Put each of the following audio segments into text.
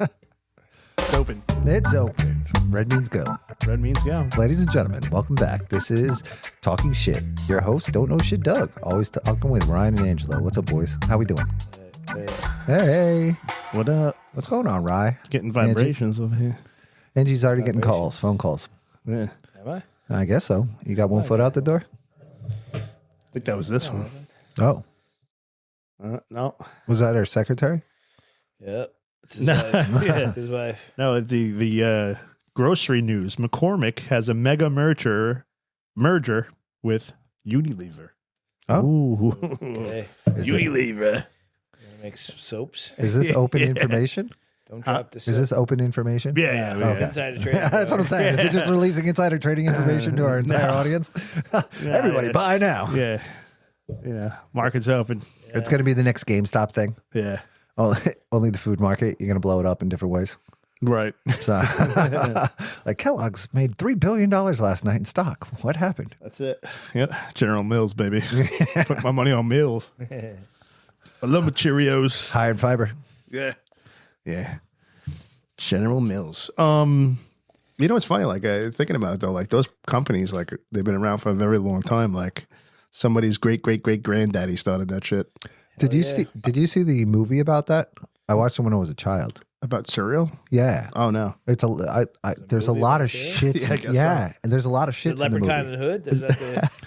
It's open. It's open. Red means go. Red means go. Ladies and gentlemen, welcome back. This is Talking Shit. Your host, Don't Know Shit Doug. Always talking with Ryan and Angelo. What's up, boys? How we doing? Hey. What up? What's going on, Rye? Getting vibrations over here. Angie's already getting calls, phone calls. Yeah. Am I? I guess so. You got one foot out the door? I think that was this one. Oh. No. Was that our secretary? Yep. It's his wife. Yeah. It's his wife. No, the grocery news. McCormick has a mega merger with Unilever. Oh. Ooh. Okay. Unilever. Makes soaps. Is this open information? Don't drop this. Is this open information? Yeah. Okay. Insider trading? That's what I'm saying. Is it just releasing insider trading information to our entire audience? Everybody, it's- buy now. Yeah. Yeah. Market's open. It's going to be the next GameStop thing. Yeah. Oh, only the food market. You're going to blow it up in different ways. Right. So, like Kellogg's made $3 billion last night in stock. What happened? That's it. Yeah. General Mills, baby. Put my money on Mills. I love my Cheerios. High in fiber. Yeah. Yeah. General Mills. You know what's funny? Like thinking about it though, like those companies, like they've been around for a very long time. Like somebody's great granddaddy started that shit. Did you see the movie about that? I watched it when I was a child. About cereal? Yeah. Oh no. It's there's a movie lot about of cereal? shits. Yeah, I guess Yeah, and there's a lot of The shits in the Leprechaun movie. in the Hood? Is that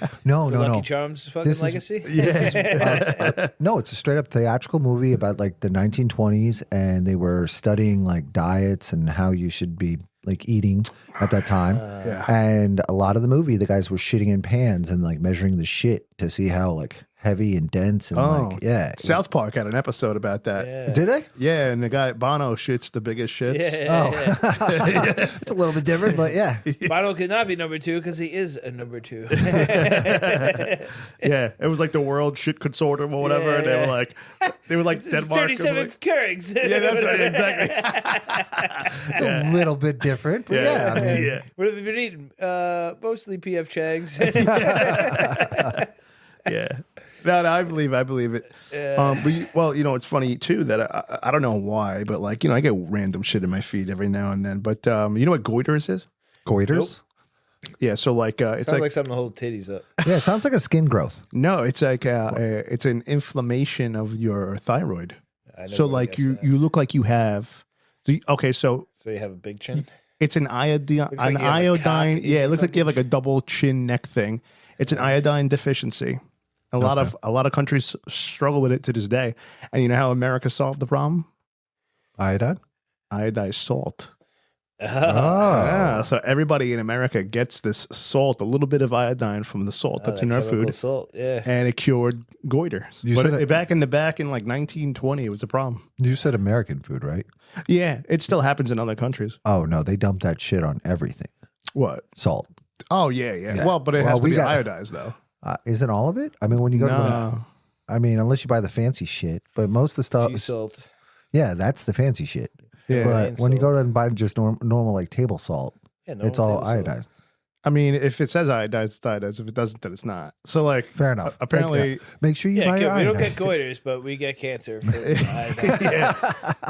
the No, Lucky Charms fucking This is- legacy? Yeah. No, it's a straight up theatrical movie about like the 1920s, and they were studying like diets and how you should be like eating at that time. Yeah. And a lot of the movie, the guys were shitting in pans and like measuring the shit to see how like heavy and dense and like South Park had an episode about that. Yeah. Did they? Yeah, and the guy Bono shits the biggest shits. Yeah. It's a little bit different, but yeah. Bono could not be number two because he is a number two. Yeah, it was like the World Shit Consortium or whatever, Yeah. and they were like It's Denmark. 37 Keurigs. Yeah, that's right, exactly. It's a little bit different, but yeah. I mean, yeah. What have you been eating? Mostly P.F. Chang's. Yeah. No, I believe it. But it's funny too that I don't know why, but like I get random shit in my feed every now and then. But you know what goiters is? goiters? Yeah, so like it's Sounds like like something to hold titties up. Yeah, it sounds like a skin growth. no, it's like it's an inflammation of your thyroid. I never So would've like guessed you that. you look like you have so So you have a big chin? it's an iodine, Looks like an you have a iodine. cock Yeah, it in looks like you have front like a double chin neck thing. It's an iodine deficiency. A lot of countries struggle with it to this day. And you know how America solved the problem? Iodine? Iodized salt. Oh. Yeah, so everybody in America gets this salt, a little bit of iodine from the salt that's in our food, Salt. Yeah. and it cured goiter. You But said it- back in like 1920, it was a problem. You said American food, right? Yeah, it still happens in other countries. Oh, no, they dump that shit on everything. What? Salt. Oh, yeah. Yeah. Well, but it Well, has to we be got- iodized, though. Isn't all of it? I mean, when you go to No. I mean, unless you buy the fancy shit, but most of the stuff, Sea salt. yeah, that's the fancy shit. Yeah. But Rain when you go salt. to and buy just normal like table salt, Yeah, it's all table salt. iodized. I mean, if it says iodized, it's iodized. If it doesn't, then it's not. So, like, Fair enough. apparently, Make sure you Yeah, buy your we don't iodized. get goiters, but we get cancer. For iodine. yeah.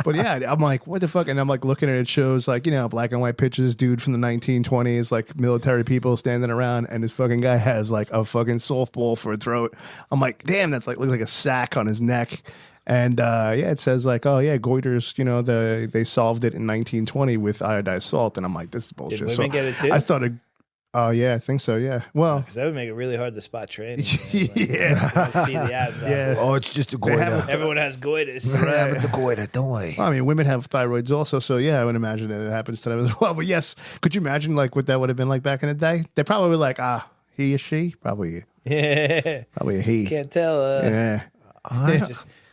But yeah, I'm like, what the fuck? And I'm like looking at it, shows like, black and white pictures, dude from the 1920s, like military people standing around, and this fucking guy has like a fucking softball for a throat. I'm like, damn, that's like looks like a sack on his neck. And it says like, oh yeah, goiters, they solved it in 1920 with iodized salt. And I'm like, this is bullshit. Did women get it too? I started. Oh yeah, I think so. Yeah. Well, Because that would make it really hard to spot training. Yeah. I see the ads. Yeah. Oh, it's just a They have goiter. Everyone has goiters. Yeah, it's a goiter. Don't worry. I mean, women have thyroids also, so yeah, I would imagine that it happens to them as well. But yes, could you imagine like what that would have been like back in the day? They probably were like, he or she, probably Yeah. a he. Can't tell. Yeah,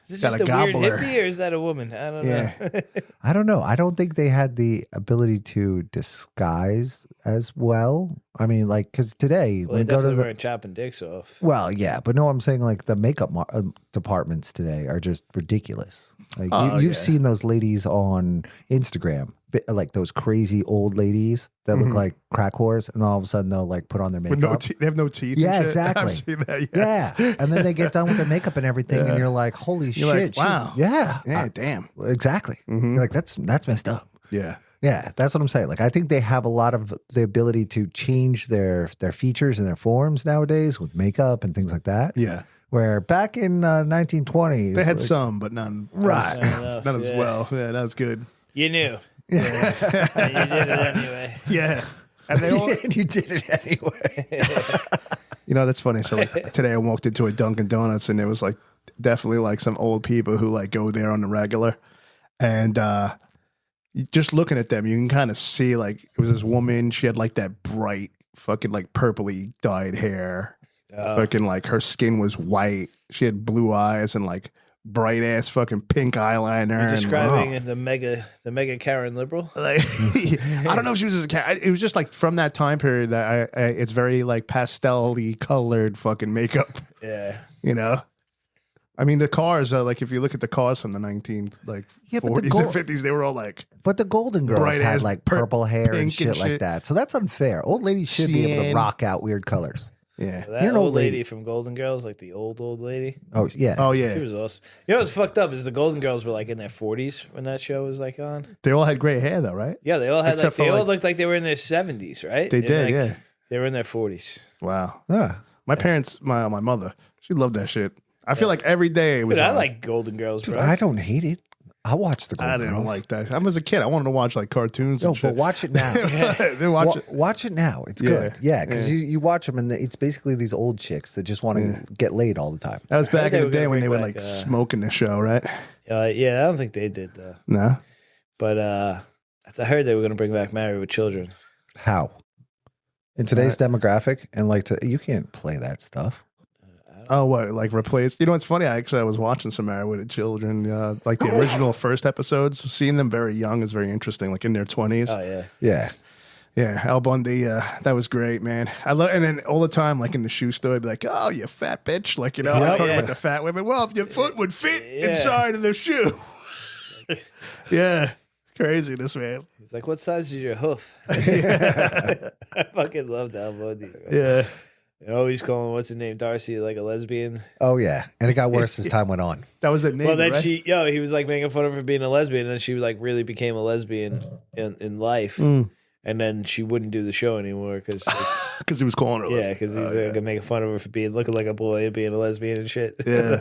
Is it Got just a a weird gobbler. hippie or is that a woman? I don't Yeah. know. I don't know. I don't think they had the ability to disguise as well. I mean, like, because today, Well, when they you go to definitely the, weren't chopping dicks off. well, yeah, but no, I'm saying like the makeup departments today are just ridiculous. Like Oh, you've yeah. seen those ladies on Instagram like those crazy old ladies that look like crack whores, and all of a sudden they'll like put on their With makeup. no they have no teeth. Yeah, and shit. exactly. I've seen that, yes. Yeah, and then they get done with their makeup and everything, and you're like, holy You're shit! like, wow. Yeah, Damn. exactly. You're like, that's messed up. Yeah. Yeah, that's what I'm saying. Like, I think they have a lot of the ability to change their features and their forms nowadays with makeup and things like that. Yeah. Where back in 1920s, They had like, some, but none. Right. Not as well. Yeah, that was good. You knew. Yeah. And you did it anyway. Yeah. And they all, and you did it anyway. you know, that's funny. So like, today I walked into a Dunkin' Donuts and it was like definitely like some old people who like go there on the regular. And just looking at them, you can kind of see like it was this woman. She had like that bright fucking like purpley dyed hair. Fucking like her skin was white. She had blue eyes and like bright ass fucking pink eyeliner. You're and, describing the mega Karen liberal. like, I don't know if she was it was just like from that time period that I it's very like pastel-y colored fucking makeup. Yeah. You know? I mean, the cars, like, if you look at the cars from the 40s and 50s, they were all like... But the Golden Girls bright had ass like purple hair and pink shit and like shit. that. So that's unfair. Old ladies should be able to Cyan. rock out weird colors. Yeah. That You're an old old lady lady. from Golden Girls, like the old lady. Oh, yeah. Oh, She yeah. was awesome. You know what's fucked up is the Golden Girls were like in their 40s when that show was like on. They all had gray hair, though, right? Yeah, they all had Except like they for, all like- looked like they were in their 70s, right? They And, did, like, yeah. They were in their 40s. Wow. Ah. My parents, my mother, she loved that shit. I feel like every day it was But I on. like Golden Girls, Dude, bro. I don't hate it. I'll watch the Golden I didn't Girls. like that. I was a kid. I wanted to watch like cartoons No, and shit. but watch it now. They watch it. Watch it now. It's good. Yeah, because you watch them and it's basically these old chicks that just want to get laid all the time. That was back they in the were day gonna when they bring were back, like smoking the show, right? Yeah, I don't think they did though. No. But I heard they were going to bring back Married with Children. How? In today's demographic, and like you can't play that stuff. Oh, what? Like replace? You know, it's funny. I was watching some Married with Children, like the original first episodes. Seeing them very young is very interesting, like in their 20s. Oh yeah. Yeah. Yeah, Al Bundy, that was great, man. I love, and then all the time, like in the shoe store, I'd be like, "Oh, you fat bitch!" Like I'm talking about the fat women. Well, if your foot would fit inside of the shoe, yeah, craziness, man. He's like, "What size is your hoof?" I fucking loved Al Bundy. Yeah, Always calling what's her name, Darcy, like a lesbian. Oh yeah, and it got worse as time went on. that was the name. Well, then right? he was like making fun of her for being a lesbian, and then she like really became a lesbian in life, and then she wouldn't do the show anymore because he was calling her. yeah, because he's like, making fun of her for looking like a boy and being a lesbian and shit. Yeah.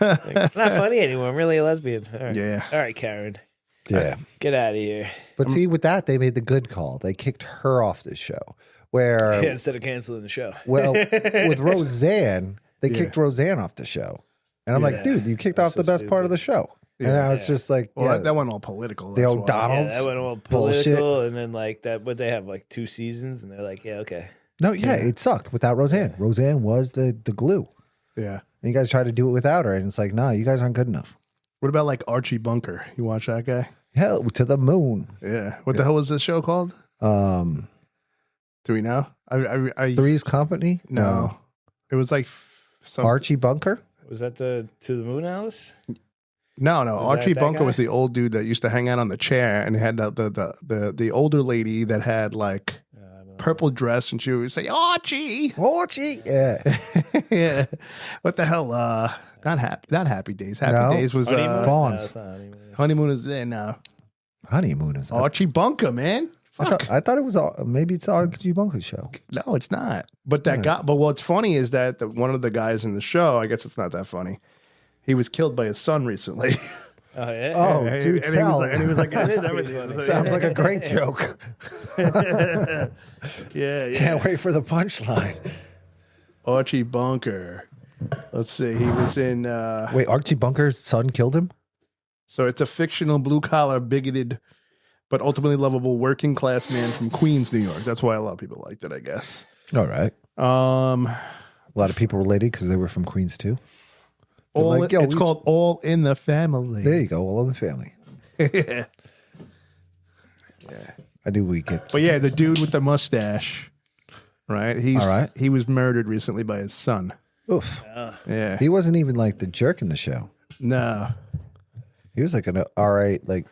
Like, it's not funny anymore. I'm really a lesbian. All right. Yeah. All right, Karen, Yeah, get out of here. but see, with that, they made the good call. They kicked her off the show. Where Instead of canceling the show. well, with Roseanne, they kicked Roseanne off the show, and I'm like, dude, you kicked off the best part of the show. And I was just like, Well, yeah, that went all political. the that's why. O'Donnells. Yeah, that went all bullshit. political, and then like that. But they have like 2 seasons, and they're like, yeah, okay. No, yeah, it sucked without Roseanne. Roseanne was the glue. Yeah. And you guys tried to do it without her, and it's like, nah, you guys aren't good enough. What about like Archie Bunker? You watch that guy? Hell, to the moon. Yeah. What the hell was this show called? Do we know? I Three's Company? no. It was like some, Archie Bunker? Was that the To the Moon, Alice? No. Was Archie that Bunker guy? was the old dude that used to hang out on the chair, and he had the older lady that had like purple dress, and she would say Archie. Archie? Yeah. Yeah. What the hell? Not Happy Days. Happy No. Days was Honeymoon? Vaughn's. No, it's not Honeymoon. Honeymoon is there now. Honeymoon is up. Archie Bunker, man. Fuck. I thought it was maybe it's Archie Bunker's show. No, it's not. But that guy. But what's funny is that one of the guys in the show. I guess it's not that funny. He was killed by his son recently. Oh yeah. Oh, and, dude, and he was like, That is that pretty was- funny. Sounds like a great joke. yeah. Can't wait for the punchline. Archie Bunker. Let's see. He was in. Wait, Archie Bunker's son killed him? So it's a fictional blue collar, bigoted, but ultimately lovable working class man from Queens, New York. That's why a lot of people liked it, I guess. All right. Um, A lot of people related because they were from Queens too. all, like, yo, it's we- called All in the Family. There you go. All in the family. Yeah. I do we get. But yeah, the dude with the mustache, right? All right. He was murdered recently by his son. Oof. Yeah. He wasn't even like the jerk in the show. No. He was like an all right, like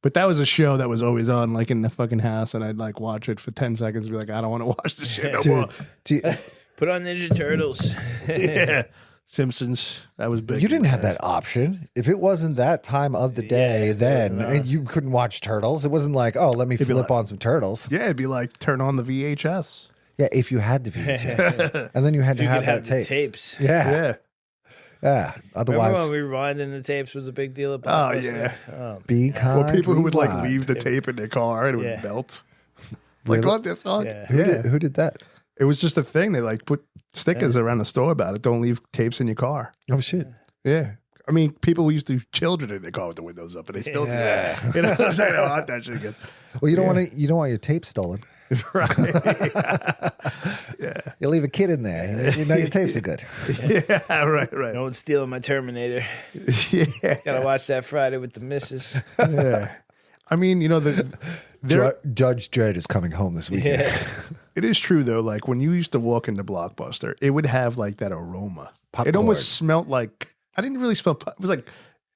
But that was a show that was always on, like in the fucking house, and I'd like watch it for 10 seconds and be like, I don't want to watch this shit no more. Dude, Put on Ninja Turtles. Yeah. Simpsons. That was big. you didn't have that option. If it wasn't that time of the day, Yeah, then and you couldn't watch Turtles. It wasn't like, oh, let me flip like- on some Turtles. Yeah, it'd be like turn on the VHS. Yeah, if you had the VHS. And then you had to You have could have that the tape. tapes. Yeah. Yeah. Yeah. Remember Otherwise, when rewinding the tapes was a big deal? At Oh, Blockbuster? yeah. Oh, be kind. Or people who would like rewind. leave the tape in their car and it Yeah. would melt. Like, Really? what the fuck? Yeah. Who did that? It was just a thing. They like put stickers around the store about it. Don't leave tapes in your car. Oh, shit. Yeah. I mean, people used to leave children in their car with the windows up, and they still do that. You know what I'm saying? How hot that shit gets. Well, you don't want your tape stolen. Right. You leave a kid in there. You know your tapes are good. Yeah, right. no one's stealing my Terminator. Yeah. Gotta watch that Friday with the missus. Yeah. I mean, you know, Judge Dredd is coming home this weekend. Yeah. it is true, though. Like, when you used to walk into Blockbuster, it would have, like, that aroma. Popcorn. It almost smelled like, I didn't really smell, it was like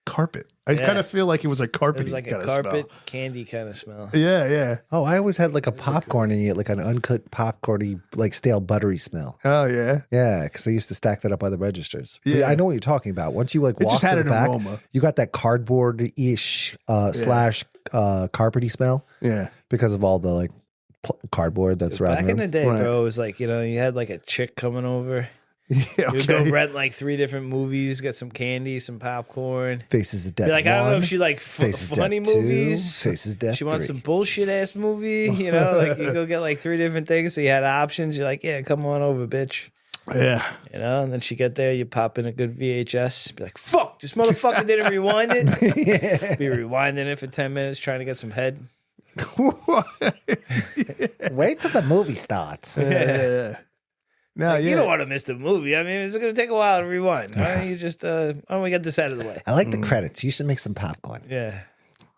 carpet. I kind of feel like it was like carpet. It was like a carpet candy kind of smell. Yeah, yeah. Oh, I always had like a popcorn in it, like an uncut popcorny, like stale buttery smell. Oh, yeah. Yeah, because I used to stack that up by the registers. But Yeah. I know what you're talking about. Once you like It walk just to had the an back, aroma. you got that cardboard-ish slash carpety smell Yeah. because of all the like cardboard that's around Back the in room. the day, Right. bro, it was like, you know, you had like a chick coming over. Yeah, You would go okay. rent like 3 different movies, get some candy, some popcorn. Faces of Death. Be like, I don't know 1, if she like Faces of funny Death 2, movies. Faces of Death She wants 3. some bullshit ass movie, you know, like you go get like 3 different things. So you had options. You're like, yeah, come on over, bitch. Yeah. You know, and then she get there, you pop in a good VHS, be like, fuck, this motherfucker didn't rewind it. Be rewinding it for 10 minutes trying to get some head. Wait till the movie starts. Yeah. No, Like, yeah. You don't want to miss the movie. I mean, it's going to take a while to rewind. Why don't you just, why don't we get this out of the way? I like the credits. You should make some popcorn. Yeah.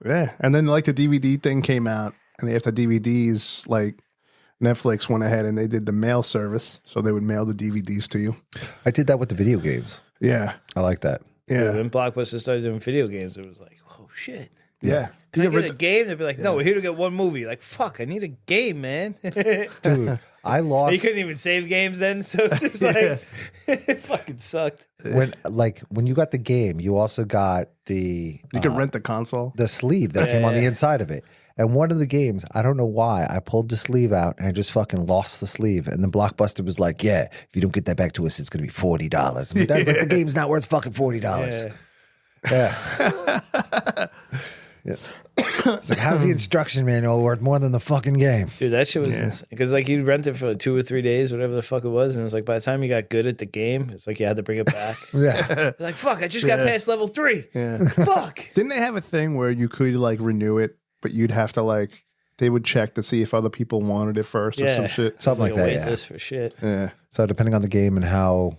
Yeah. And then like the DVD thing came out, and after DVDs, like Netflix went ahead and they did the mail service. So they would mail the DVDs to you. I did that with the video games. Yeah. I like that. Yeah. When Blockbuster started doing video games, it was like, oh, shit. Yeah. Can You I get get rid- a game? They'd be like, no, we're here to get one movie. Like, fuck, I need a game, man. Dude, I You lost couldn't even save games then, so it's just like, it fucking sucked. when you got the game, you also got the You could rent the console. the sleeve that came on the inside of it. And one of the games, I don't know why, I pulled the sleeve out and I just fucking lost the sleeve. And the Blockbuster was like, yeah, if you don't get that back to us, it's going to be $40. But that's like, the game's not worth fucking $40. Yeah. Yeah. Yes. It's like, how's the instruction manual worth more than the fucking game? Dude, that shit was insane. Because, like, you'd rent it for 2 or 3 days, whatever the fuck it was. And it was like, by the time you got good at the game, it's like you had to bring it back. Yeah. You're like, fuck, I just got past level 3. Yeah. Fuck. Didn't they have a thing where you could like renew it, but you'd have to like, they would check to see if other people wanted it first or some shit? Something like a that, wait yeah. list for shit. Yeah. So depending on the game and how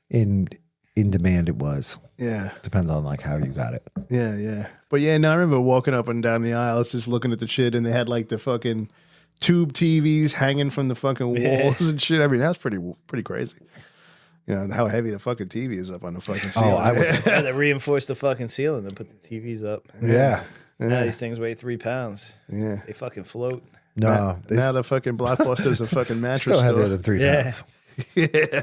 in demand it was, Yeah. depends on like how you got it. Yeah, yeah. But yeah, no, I remember walking up and down the aisles just looking at the shit, and they had like the fucking tube TVs hanging from the fucking walls and shit. I mean, that's pretty crazy. You know, how heavy the fucking TV is up on the fucking ceiling. Oh, I would. Yeah, they reinforced the fucking ceiling and put the TVs up. Yeah. Now these things weigh 3 pounds. Yeah. They fucking float. No, they Now the fucking Blockbuster's a fucking mattress still heavier store. than 3 Yeah. pounds. Yeah.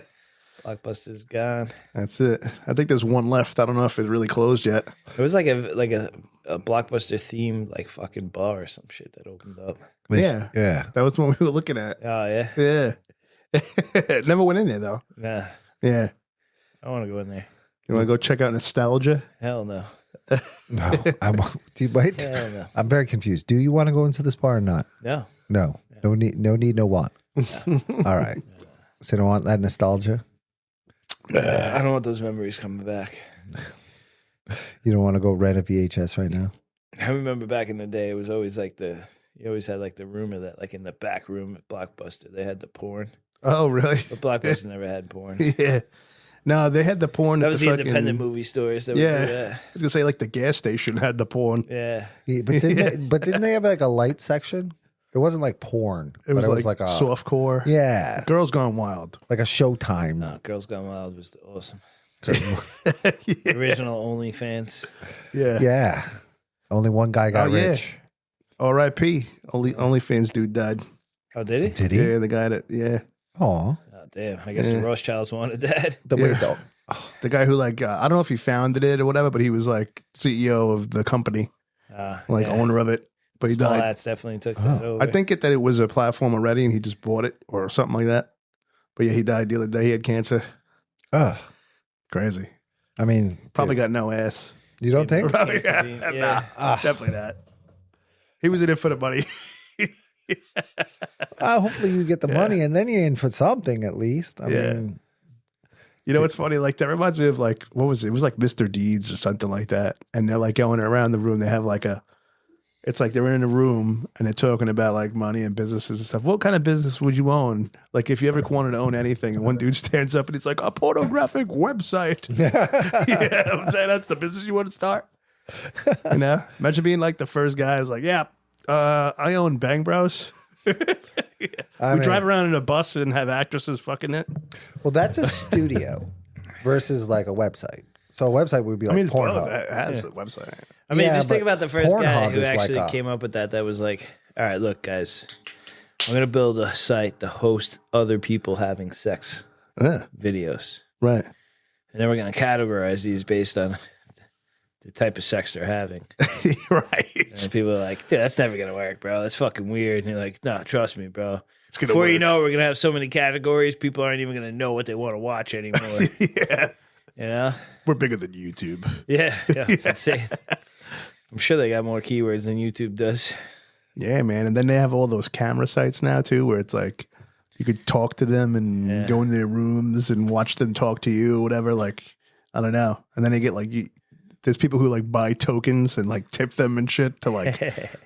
Blockbuster's gone. That's it. I think there's one left. I don't know if it's really closed yet. It was like a Blockbuster themed like fucking bar or some shit that opened up. Yeah. Yeah. That was what we were looking at. Oh yeah. Yeah. Never went in there though. Nah. Yeah. I want to go in there. You want to go check out Nostalgia? Hell no. No. Wait. Hell no. I'm very confused. Do you want to go into this bar or not? No. No. No need, no want. All right. So you don't want that nostalgia? I don't want those memories coming back. You don't want to go rent a VHS right now? I remember back in the day, it was always like you always had like the rumor that like in the back room at Blockbuster, they had the porn. Oh, really? But Blockbuster never had porn. Yeah. No, they had the porn That at was the the fucking independent movie stores that would Yeah. do that. I was gonna say like the gas station had the porn. Yeah. Yeah, but didn't they have like a light section? It wasn't like porn. It was, but like, a softcore. Yeah, Girls Gone Wild. like a Showtime. No, Girls Gone Wild was awesome. Yeah. Original OnlyFans. Yeah. Yeah, Only one guy got rich. R.I.P. OnlyFans dude died. Oh, did he? Did he? Yeah, the guy that, Aw. Oh, damn. I guess the Rothschilds wanted that. The guy who like, I don't know if he founded it or whatever, but he was like CEO of the company, owner of it. But he died. That's definitely took that over. I think that it was a platform already and he just bought it or something like that. But yeah, he died the other day. He had cancer. Crazy. I mean, Probably got no ass. you don't think? Probably, Yeah. definitely not. He was in it for the money. Hopefully you get the money and then you're in for something at least. I mean, You know what's funny? Like that reminds me of like, what was it? It was like Mr. Deeds or something like that. And they're like going around the room. They have like it's like they're in a room and they're talking about like money and businesses and stuff. What kind of business would you own? Like if you ever wanted to own anything, and one dude stands up and he's like, a pornographic website. I'm saying that's the business you want to start. You know, imagine being like the first guy who's like, I own Bang Bros. We drive around in a bus and have actresses fucking it. well, that's a studio versus like a website. So a website would be like Pornhub. It has a website. I mean, Yeah, just think but about the first guy Pornhub who is like actually came up with that. That was like, all right, look, guys, I'm going to build a site to host other people having sex videos. Right. And then we're going to categorize these based on the type of sex they're having. Right. And people are like, dude, that's never going to work, bro. That's fucking weird. And you're like, no, trust me, bro. It's gonna Before work. you know it, we're going to have so many categories, people aren't even going to know what they want to watch anymore. Yeah. You know? We're bigger than YouTube. Yeah. It's insane. I'm sure they got more keywords than YouTube does. Yeah, man. And then they have all those camera sites now too, where it's like you could talk to them and go in their rooms and watch them talk to you, or whatever. Like, I don't know. And then they get like, there's people who like buy tokens and like tip them and shit to like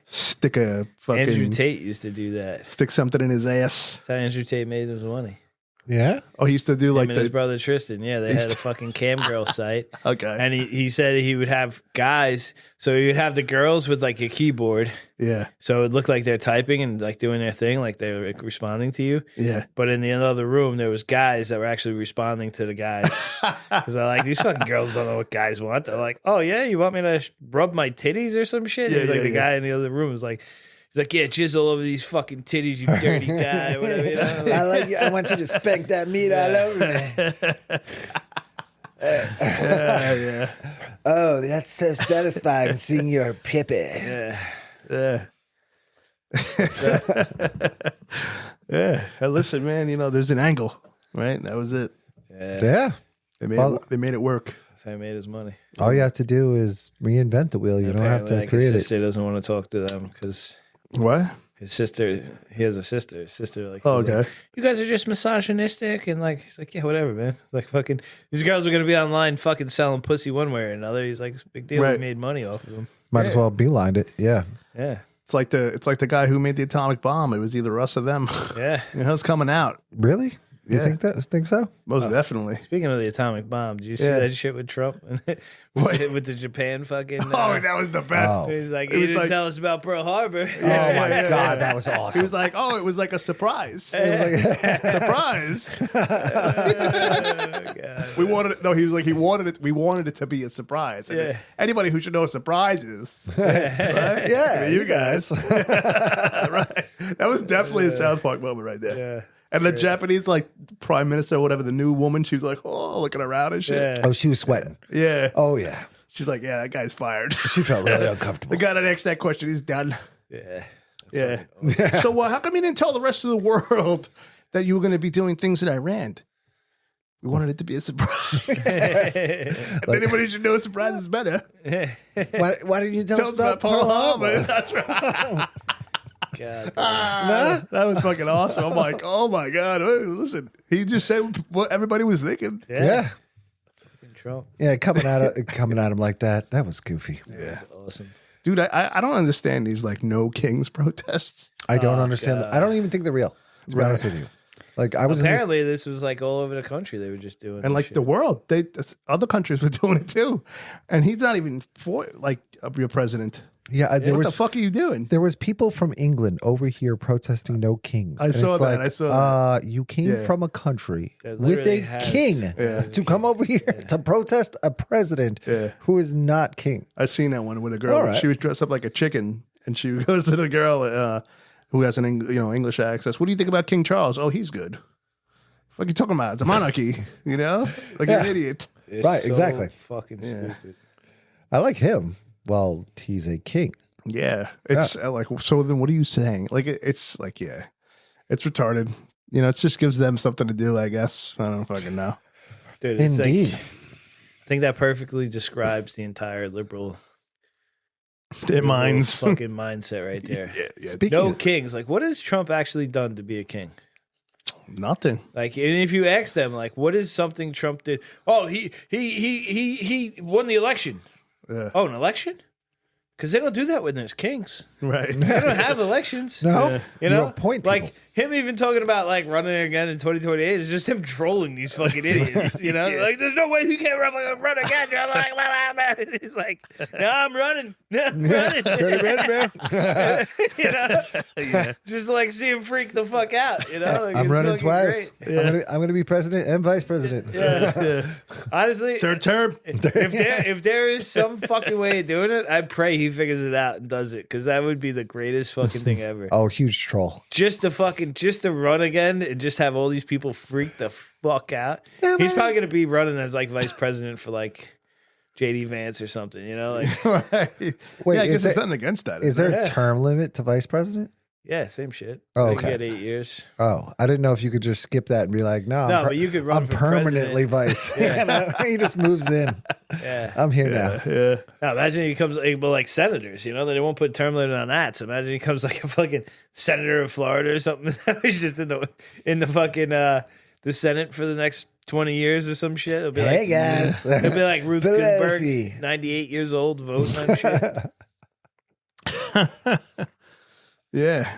stick a fucking Andrew Tate used to do that. stick something in his ass. That's how Andrew Tate made his money. Yeah. Oh, he used to do Him like and his brother Tristan. Yeah, they had a fucking cam girl site. Okay. And he said he would have guys. So he would have the girls with like a keyboard. Yeah. So it would look like they're typing and like doing their thing, like they're like, responding to you. Yeah. But in the other room, there was guys that were actually responding to the guys. Because they're like, these fucking girls don't know what guys want. They're like, oh, yeah, you want me to rub my titties or some shit? Yeah, He's like, yeah, the yeah. guy in the other room was like, he's like, yeah, jizz all over these fucking titties, you dirty guy. Whatever, you know? I like you. I want you to spank that meat all over me. Yeah. Oh, that's so satisfying seeing your pippy. Yeah. Yeah. Yeah. Hey, listen, man, you know, there's an angle, right? That was it. Yeah. They made it work. That's how he made his money. All you have to do is reinvent the wheel. You don't have to Like, create his it. sister doesn't want to talk to them because What? his sister, he has a sister. His sister, like, Oh, was like, okay. you guys are just misogynistic. And like, he's like, yeah, whatever, man. Like, fucking, these girls are going to be online fucking selling pussy one way or another. He's like, it's a big deal. Right. We made money off of them. Might as well beelined it. Yeah. Yeah. It's like the guy who made the atomic bomb. It was either us or them. Yeah. You know, it's coming out. Really? You Yeah. think so? Most definitely. Speaking of the atomic bomb, did you see Yeah. that shit with Trump? What? With the Japan fucking. Oh, that was the best. Oh. He's like, It he was didn't like- tell us about Pearl Harbor. Oh my God, that was He awesome. was like, "Oh, it was like a surprise. It was like, Surprise." Oh, God. We wanted it. No, he was like, he wanted it. We wanted it to be a surprise. And Yeah. anybody who should know what surprise is, right? yeah, you guys. Right. That was definitely a South Park moment right there. Yeah. And the Japanese like prime minister or whatever, the new woman, she's like, oh, looking around and shit. Yeah. oh, she was sweating. Yeah. Oh yeah, She's like, yeah, that guy's fired. she felt really The uncomfortable. guy that asked that question, he's done. Yeah. Yeah. So how come you didn't tell the rest of the world that you were going to be doing things in Iran? We wanted it to be a surprise. And anybody should know a surprise is better. Why didn't you tell Tell us us about Pearl Harbor. That's right. God. That was fucking awesome. I'm like, oh my God. Hey, listen, he just said what everybody was thinking. Yeah, Fucking Trump. yeah, coming at him like that. That was goofy. Yeah. That's awesome. Dude, I don't understand these like no kings protests. I don't understand. God. I don't even think they're real. To be honest with you, Like I was apparently this was like all over the country. They were just doing and like shit. the world, other countries were doing it too, and he's not even for like your president. Yeah, What the fuck are you doing? There was people from England over here protesting no kings. I saw that. I saw that. You came from a country That with literally a has- king Yeah. to come over here to protest a president who is not king. I seen that one with a girl. All right. She was dressed up like a chicken, and she goes to the girl who has an English accent. What do you think about King Charles? Oh, he's good. What are you talking about? It's a monarchy. Like you're an idiot. It's Right, so exactly. Fucking stupid. I like him. Well, he's a king. Yeah, it's like, so then what are you saying? Like it's like, yeah, it's retarded. It just gives them something to do, I guess. I don't fucking know. Dude, it's Indeed. like, I think that perfectly describes the entire liberal Their minds. fucking mindset right there. Yeah. Speaking No of, kings. Like, what has Trump actually done to be a king? Nothing. Like, and if you ask them, like, what is something Trump did? Oh, he won the election. Yeah. Oh, an election? Because they don't do that when there's kings. Right. They don't have elections. no, You know, don't point like people. him even talking about like running again in 2028 is just him trolling these fucking idiots. You know, like there's no way you can't run again. You're like, blah, blah, blah. He's like, no, I'm running. No, I'm running. Dirty red man. You know, just like see him freak the fuck out. You know, like, I'm it's running fucking twice. great. I'm gonna be president and vice president. Yeah. Honestly, Third term. if there is some fucking way of doing it, I pray he figures it out and does it, because that would be the greatest fucking thing ever. Oh, huge troll. Just to run again and just have all these people freak the fuck out. He's probably gonna be running as like vice president for like JD Vance or something, you know? Like, Right. Wait, yeah, I guess is there's there- nothing against that. Is there Yeah. a term limit to vice president? yeah, same shit. Oh, They okay. get 8 years. Oh, I didn't know if you could just skip that and be like, no, No, but you could run I'm for permanently president. vice. He just moves in. Yeah. I'm here now. Yeah. Now imagine he becomes like senators, you know? They won't put term limit on that. So imagine he becomes like a fucking senator of Florida or something. He's just in the fucking the Senate for the next 20 years or some shit. It'll be Hey, like, guys. It'll be like Ruth Pelosi. Ginsburg, 98 years old, voting on shit. Yeah.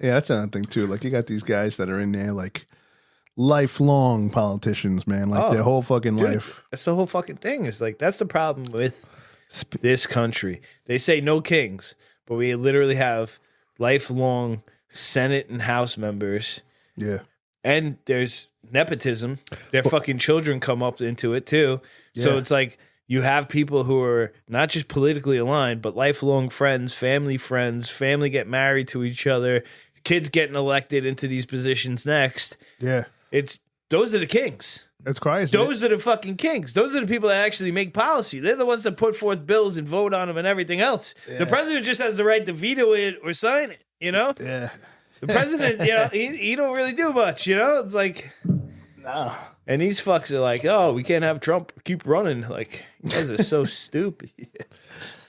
Yeah, that's another thing too. Like you got these guys that are in there like lifelong politicians, man. Like their whole fucking life. That's the whole fucking thing. It's like, that's the problem with this country. They say no kings, but we literally have lifelong Senate and House members. Yeah. And there's nepotism. Their fucking children come up into it too. So Yeah. it's like you have people who are not just politically aligned, but lifelong friends, family get married to each other, kids getting elected into these positions next. Yeah. Those are the kings. That's crazy. Those are the fucking kings. Those are the people that actually make policy. They're the ones that put forth bills and vote on them and everything else. The president just has the right to veto it or sign it, you know? Yeah. The president, you know, he don't really do much, you know? It's like, No. and these fucks are like, oh, we can't have Trump keep running. Like, you guys are so stupid.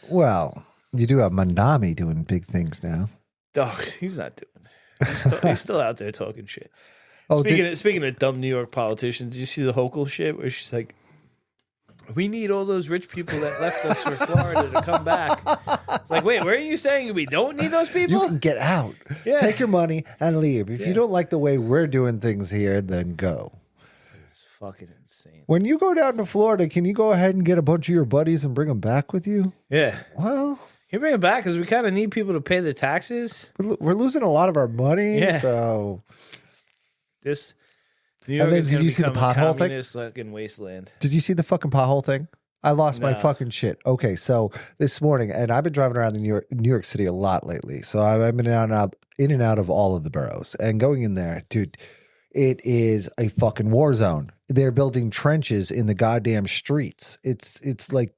Well, you do have Mandami doing big things now. Oh, he's not doing it. He's still out there talking shit. Oh, Speaking of dumb New York politicians, you see the Hochul shit where she's like, we need all those rich people that left us for Florida to come back. It's like, wait, where are you saying we don't need those you people? can get out. Yeah. Take your money and leave. If Yeah. you don't like the way we're doing things here, then go. It's fucking insane. When you go down to Florida, can you go ahead and get a bunch of your buddies and bring them back with you? Yeah. Well, You bring it back because we kind of need people to pay the taxes. we're losing a lot of our money, Yeah. so This New And York then is did gonna you see the become a pothole thing? communist fucking wasteland. did you see the fucking pothole thing? I lost my No. fucking shit. Okay, so this morning, and I've been driving around in New York City a lot lately. So I've been in and out of all of the boroughs, and going in there, dude, it is a fucking war zone. They're building trenches in the goddamn streets. It's like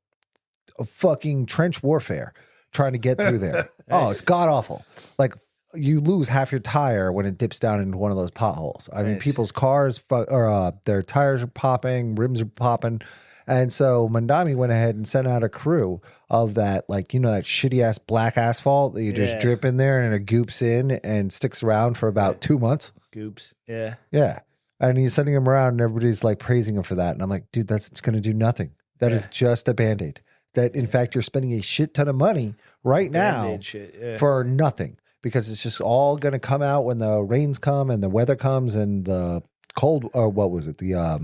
a fucking trench warfare trying to get through there. Oh, it's god awful. Like you lose half your tire when it dips down into one of those potholes. I mean, Nice. people's cars or their tires are popping, rims are popping. And so Mandami went ahead and sent out a crew of that, like, you know, that shitty ass black asphalt that you just Yeah. drip in there and it goops in and sticks around for about 2 months. Goops. Yeah. Yeah. And he's sending him around and everybody's like praising him for that. And I'm like, dude, it's going to do nothing. That is just a Band-Aid. That in fact, you're spending a shit ton of money right now Band-Aid shit. Yeah. for nothing. because it's just all going to come out when the rains come and the weather comes and the cold, or what was it? The Well,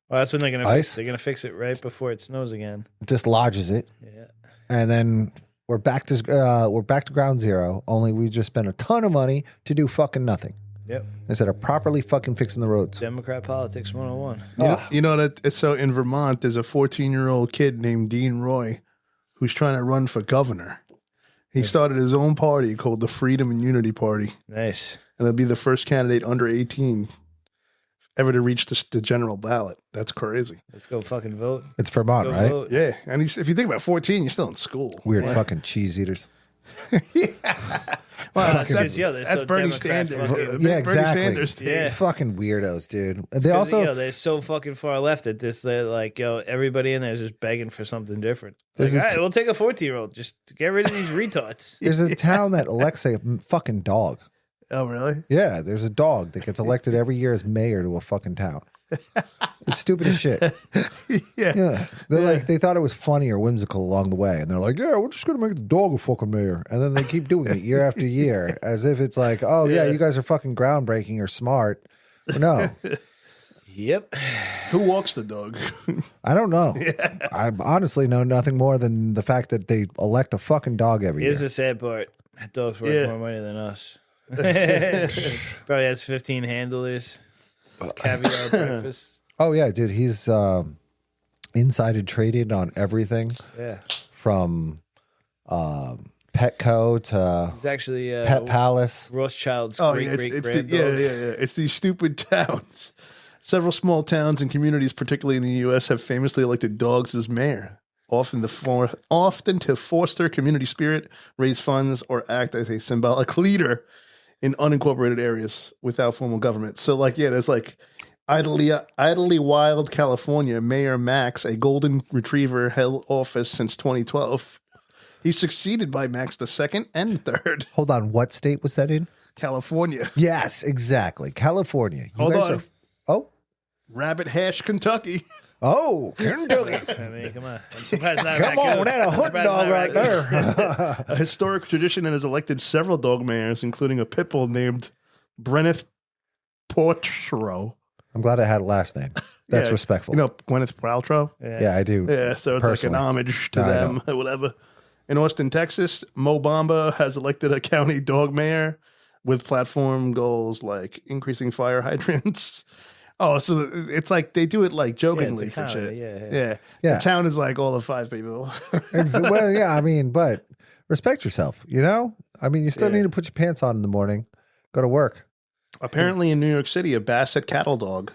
that's when they're gonna ice? they're gonna fix it right before it snows again. dislodges it. Yeah. And then we're back to ground zero. Only we just spent a ton of money to do fucking nothing Yep. instead of properly fucking fixing the roads. Democrat politics 101. You know that it's so in Vermont. There's a 14-year-old kid named Dean Roy who's trying to run for governor. He started his own party called the Freedom and Unity Party, Nice. and he'll be the first candidate under 18 ever to reach the general ballot. That's crazy. Let's go fucking vote. It's Vermont, Go right? vote. Yeah, and if you think about 14, you're still in school. Weird fucking cheese eaters. Well, That's because, they're that's so Bernie Democrat Sanders. fucking- Yeah, Bernie exactly. Sanders thing. Yeah. Fucking weirdos, dude. They 'Cause, also they're so fucking far left at this. They're like, everybody in there is just begging for something different. There's Like, a all right, we'll take a 14-year-old. Just get rid of these retards. there's a town that elects a fucking dog. Oh, really? Yeah, there's a dog that gets elected every year as mayor to a fucking town. It's stupid as shit. Yeah. Yeah, they thought it was funny or whimsical along the way, and they're like, "Yeah, we're just gonna make the dog a fucking mayor," and then they keep doing it year after year, as if it's like, "Oh yeah, you guys are fucking groundbreaking or smart." No, Yep. Who walks the dog? I don't know. I honestly know nothing more than the fact that they elect a fucking dog every Here's year. the sad part. That dog's worth Yeah. more money than us. Probably has 15 handlers. It's caviar breakfast. Oh yeah, dude, he's insider traded on everything Yeah. from Petco to It's actually Pet Palace. Rothschild's Oh, great yeah, great it's grand yeah. It's these stupid towns. Several small towns and communities, particularly in the U.S., have famously elected dogs as mayor, often to foster community spirit, raise funds, or act as a symbolic leader in unincorporated areas without formal government. So, there's Idly Wild, California, Mayor Max, a golden retriever, held office since 2012. He's succeeded by Max the second and third. Hold on, what state was that in? California. Yes, exactly, California. You Hold guys on. are- oh, Rabbit Hash, Kentucky. oh, Kentucky. I mean, come on. I'm surprised not Come on, raccoon. that a I'm hood surprised dog not right raccoon. there. A historic tradition and has elected several dog mayors, including a pit bull named Brenneth Portro. I'm glad I had a last name. That's Yeah, respectful. You know, Gwyneth Paltrow? yeah, I do. Yeah, so it's Personally. like an homage to No, I them, or whatever. In Austin, Texas, Mo Bamba has elected a county dog mayor with platform goals like increasing fire hydrants. Oh, so it's like they do it like jokingly a for comedy, shit. yeah. Yeah. The town is like all of 5 people. Well, yeah, I mean, but respect yourself, you know? I mean, you still Yeah. need to put your pants on in the morning, go to work. Apparently, in New York City, a Basset cattle dog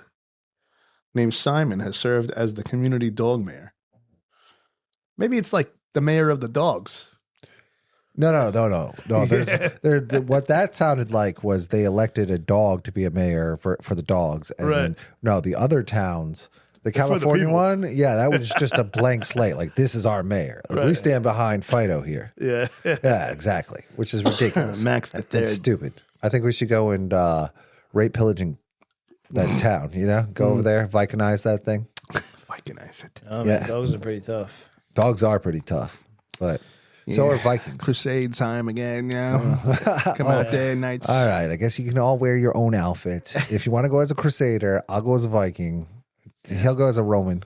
named Simon has served as the community dog mayor. Maybe it's like the mayor of the dogs. No. What that sounded like was they elected a dog to be a mayor for the dogs. And Right. then, no, the other towns, the They're for the California people. one, yeah, that was just a blank slate. Like, this is our mayor. Like, we Right. stand behind Fido here. Yeah. Yeah, exactly. Which is ridiculous. Max the That's third. stupid. I think we should go and rape, pillage, and that town, you know? Go over there, Vikingize that thing. Vikinize it. Oh, man, Yeah. dogs are pretty tough. Dogs are pretty tough, but so are Vikings. Crusade time again, you know? Come out there nights. All right, I guess you can all wear your own outfit. If you want to go as a Crusader, I'll go as a Viking. He'll go as a Roman.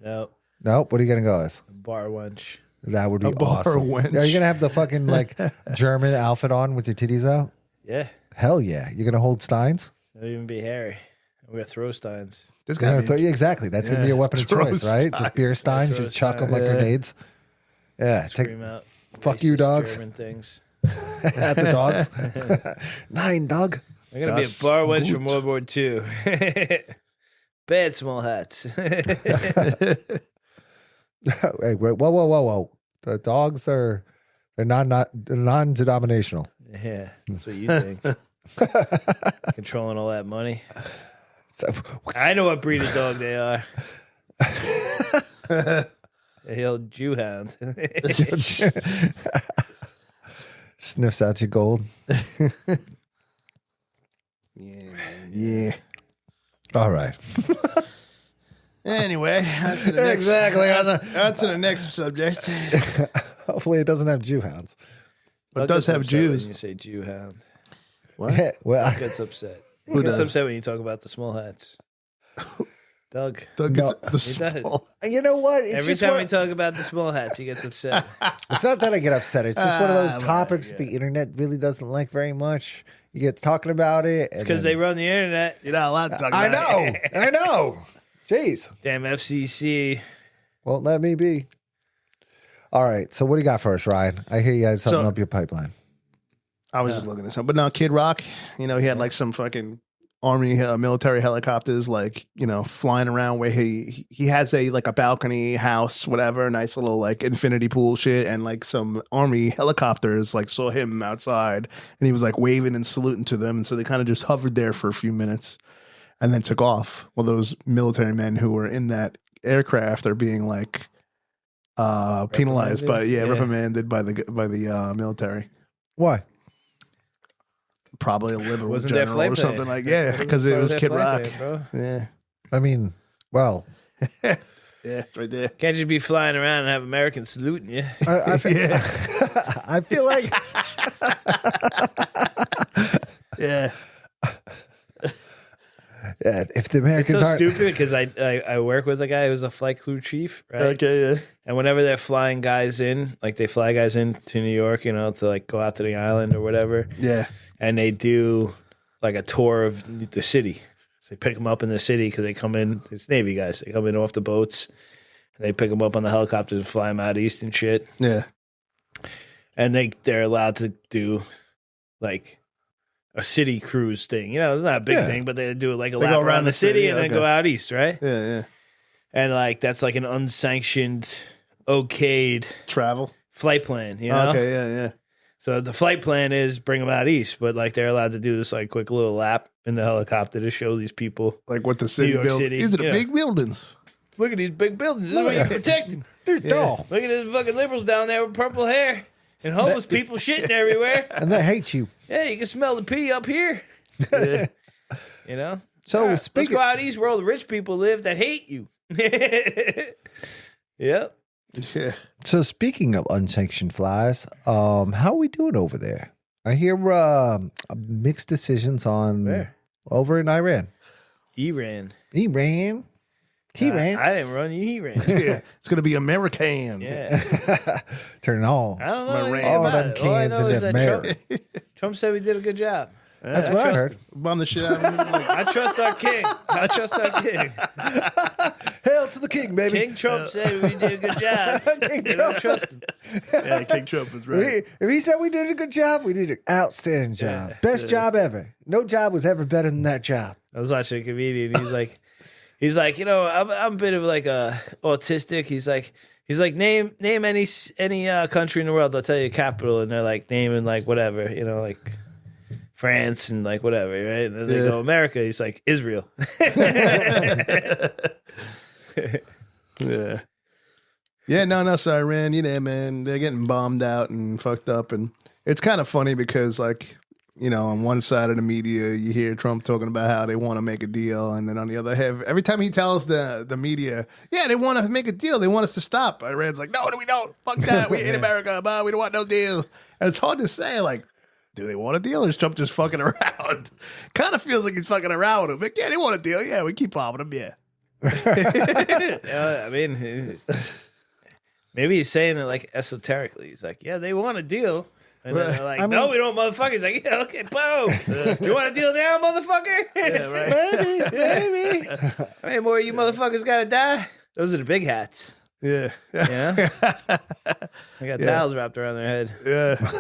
Nope. Nope. What are you gonna go as? Bar wench. That would be A bar awesome. wench. Are you gonna have the fucking like German outfit on with your titties out? Yeah. Hell yeah! You're gonna hold steins. It'll even be hairy. We got throw steins. There's You're gotta gonna be throw- exactly. That's gonna be Yeah. a weapon of Throw choice, right? Just beer steins. throw You chuck them steins. like grenades. Yeah. Take Scream out. fuck you, racist dogs. German things. at the dogs. 9, dog. I'm gonna be a Das bar wench from Boot. World War II. Bad small hats. Hey, whoa. The dogs are they're non-denominational. Yeah, that's what you think. Controlling all that money. So, I know what breed of dog they are. The old Jew hound. sniffs out your gold. Yeah. All right. Anyway, on to the next, Exactly. on to the next subject. Hopefully it doesn't have Jew hounds. It does have Jews. When you say Jew hound, What? Well, he gets upset. He Who gets does? upset when you talk about the small hats. Doug. Doug No. gets the small. you know what? It's Every just time one- we talk about the small hats, he gets upset. It's not that I get upset. It's just one of those well, topics the internet really doesn't like very much. You get talking about it. It's because they run the internet. You're not allowed to talk I about it. know. I know. Jeez. Damn FCC. Won't let me be. All right. So what do you got for us, Ryan? I hear you have something So- up your pipeline. I was just looking at something. But no, Kid Rock, he had like some fucking army military helicopters, like, flying around where he has a balcony house, whatever, nice little like infinity pool shit. And like some army helicopters like saw him outside and he was like waving and saluting to them. And so they kind of just hovered there for a few minutes and then took off. Well, those military men who were in that aircraft are being like penalized reprimanded by the military. Why? Probably a liberal Wasn't their general flight or plan. something like because it was Their Kid flight Rock. plan, bro. Yeah, I mean, well, yeah, it's right there. Can't just be flying around and have Americans saluting you. I feel, Yeah, I feel like yeah. yeah, if the It's Americans so aren't stupid because I work with a guy who's a flight crew chief, right? Okay, yeah. And whenever they're flying guys in, like they fly guys in to New York, to like go out to the island or whatever, Yeah, and they do like a tour of the city. So they pick them up in the city because they come in. It's Navy guys. They come in off the boats, and they pick them up on the helicopters and fly them out east and shit. yeah. And they're allowed to do like a city cruise thing. It's not a big Yeah. thing, but they do like a They lap go around the city and then okay. go out east, right? Yeah, yeah. And like that's like an unsanctioned, okayed Travel. flight plan, you know? Okay, yeah, yeah. So the flight plan is bring them out east, but like they're allowed to do this like quick little lap in the helicopter to show these people. Like what the city York built. City, These are the yeah. big buildings. Look at these big buildings. This is what you're protecting. they're Yeah. dull Look at these fucking liberals down there with purple hair and homeless people shitting everywhere. and they hate you. Yeah, you can smell the pee up here. Yeah. So All right, let's speaking, go out east where all the rich people live that hate you. Yep. Yeah. so speaking of unsanctioned flies, how are we doing over there? I hear mixed decisions on Where? over in Iran. Iran. Iran. Iran. I didn't run you. He ran. Yeah. It's gonna be American. Yeah. Turn it on. I don't know My anything ran. All about them it. All I cans know in is that that mirror. Trump said we did a good job. That's what I trust heard. him. Bomb the shit out of me. Like, I trust our king. I trust our king. Hail to the king, baby. King Trump said we did a good job. King I Trump trust him. yeah, King Trump was right. If he said we did a good job, we did an outstanding job. Best job ever. No job was ever better than that job. I was watching a comedian. He's like, I'm a bit of like a autistic. He's like, name any country in the world. I'll tell you the capital, and they're like naming like whatever, like France and like whatever, right? And then they go America. He's like Israel. Yeah. Yeah, no, so Iran, man, they're getting bombed out and fucked up. And it's kind of funny because, like, on one side of the media, you hear Trump talking about how they want to make a deal. And then on the other hand, every time he tells the media, yeah, they want to make a deal. They want us to stop. Iran's like, no, we don't. Fuck that. We hate America. But we don't want no deals. And it's hard to say, like, do they want a deal or is Trump just fucking around? Kind of feels like he's fucking around with them. Like, yeah, they want a deal. Yeah, we keep bombing them. Yeah. I mean, maybe he's saying it like esoterically. He's like, yeah, they want a deal. And then they're like, no, we don't, motherfucker. He's like, yeah, okay, boom. You want a deal now, motherfucker? Yeah, right. Maybe. How many more of you motherfuckers got to die? Those are the big hats. Yeah. Yeah. They got towels wrapped around their head. Yeah.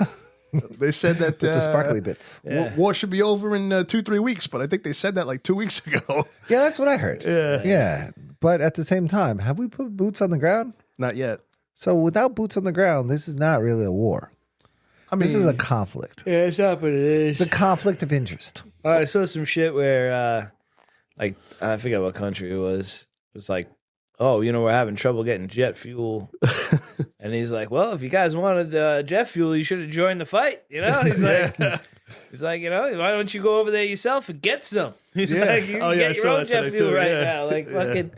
They said that With the sparkly bits. Yeah. war should be over in 2-3 weeks, but I think they said that like 2 weeks ago. Yeah, that's what I heard. Yeah. Yeah. But at the same time, have we put boots on the ground? Not yet. So without boots on the ground, this is not really a war. I mean, This is a conflict. Yeah, it's not what it It's is. a conflict of interest. I saw some shit where, like, I forget what country it was. It was like, oh, we're having trouble getting jet fuel. And he's like, well, if you guys wanted jet fuel, you should have joined the fight. He's like, why don't you go over there yourself and get some? He's Yeah. like, you Oh, can yeah, I get your saw own that jet today, fuel too. right Yeah. now. Like, Yeah. fucking,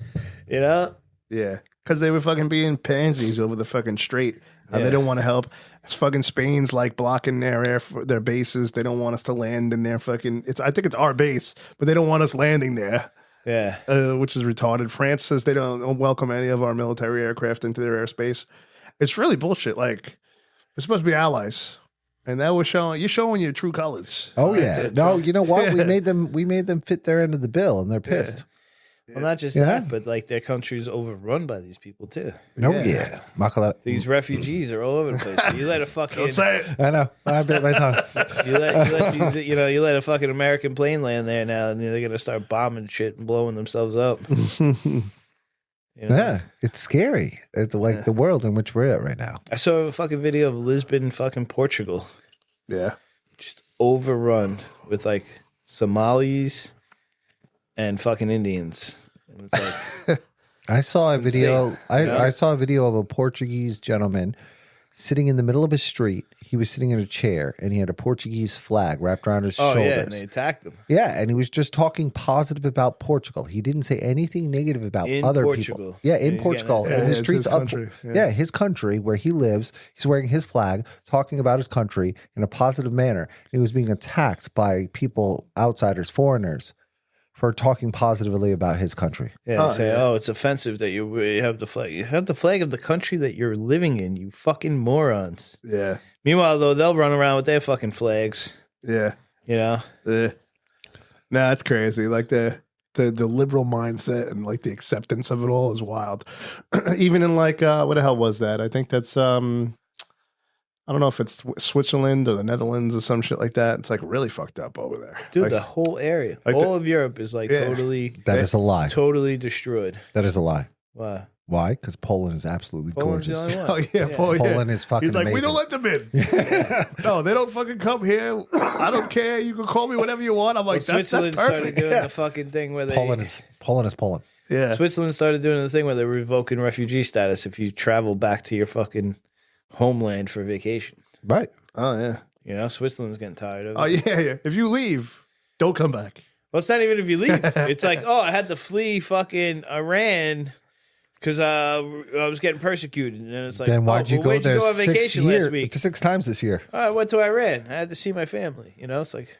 yeah. because they were fucking being pansies over the fucking strait. They don't want to help. It's fucking Spain's like blocking their bases. They don't want us to land in their fucking. I think it's our base, but they don't want us landing there. Yeah, which is retarded. France says they don't welcome any of our military aircraft into their airspace. It's really bullshit. Like, we're supposed to be allies, and that was you're showing your true colors. Oh yeah, no, you know what? We made them fit their end of the bill, and they're pissed. Well, not just that, but like their country's overrun by these people too. These refugees are all over the place. So you let a fucking Don't say it. I know. I bit my tongue. you let these, you let a fucking American plane land there now, and they're gonna start bombing shit and blowing themselves up. Yeah, it's scary. It's like the world in which we're at right now. I saw a fucking video of Lisbon, fucking Portugal. Yeah, just overrun with like Somalis and fucking Indians. And it's like I saw a video. insane. I saw a video of a Portuguese gentleman sitting in the middle of a street. He was sitting in a chair, and he had a Portuguese flag wrapped around his shoulders. Yeah, and they attacked him. Yeah, and he was just talking positive about Portugal. He didn't say anything negative about other people. Yeah, in Portugal, in the streets of his country where he lives. He's wearing his flag, talking about his country in a positive manner. He was being attacked by people, outsiders, foreigners, for talking positively about his country. Yeah, they say, it's offensive that you have the flag. You have the flag of the country that you're living in, you fucking morons. Yeah. Meanwhile, though, they'll run around with their fucking flags. Yeah. You know? Nah, it's crazy. Like the liberal mindset and like the acceptance of it all is wild. Even in like, what the hell was that? I think that's, I don't know if it's Switzerland or the Netherlands or some shit like that. It's like really fucked up over there. Dude, like, the whole area, like all of Europe is like totally. That is a lie. Totally destroyed. That is a lie. Why? Why? Because Poland is absolutely Poland's gorgeous. The only one. Oh yeah, Poland is fucking He's like, amazing. we don't let them in. No, they don't fucking come here. I don't care. You can call me whatever you want. I'm like, that's Switzerland perfect. started doing the fucking thing where they Poland is Poland. Yeah. Switzerland started doing the thing where they're revoking refugee status if you travel back to your fucking homeland for vacation. Right. Oh yeah. You know, Switzerland's getting tired of it. Oh yeah. If you leave, don't come back. Well, it's not even if you leave. It's like, I had to flee fucking Iran because I was getting persecuted. And then it's like, then why'd you go there on vacation last week? 6 times this year? I went to Iran. I had to see my family. You know, it's like,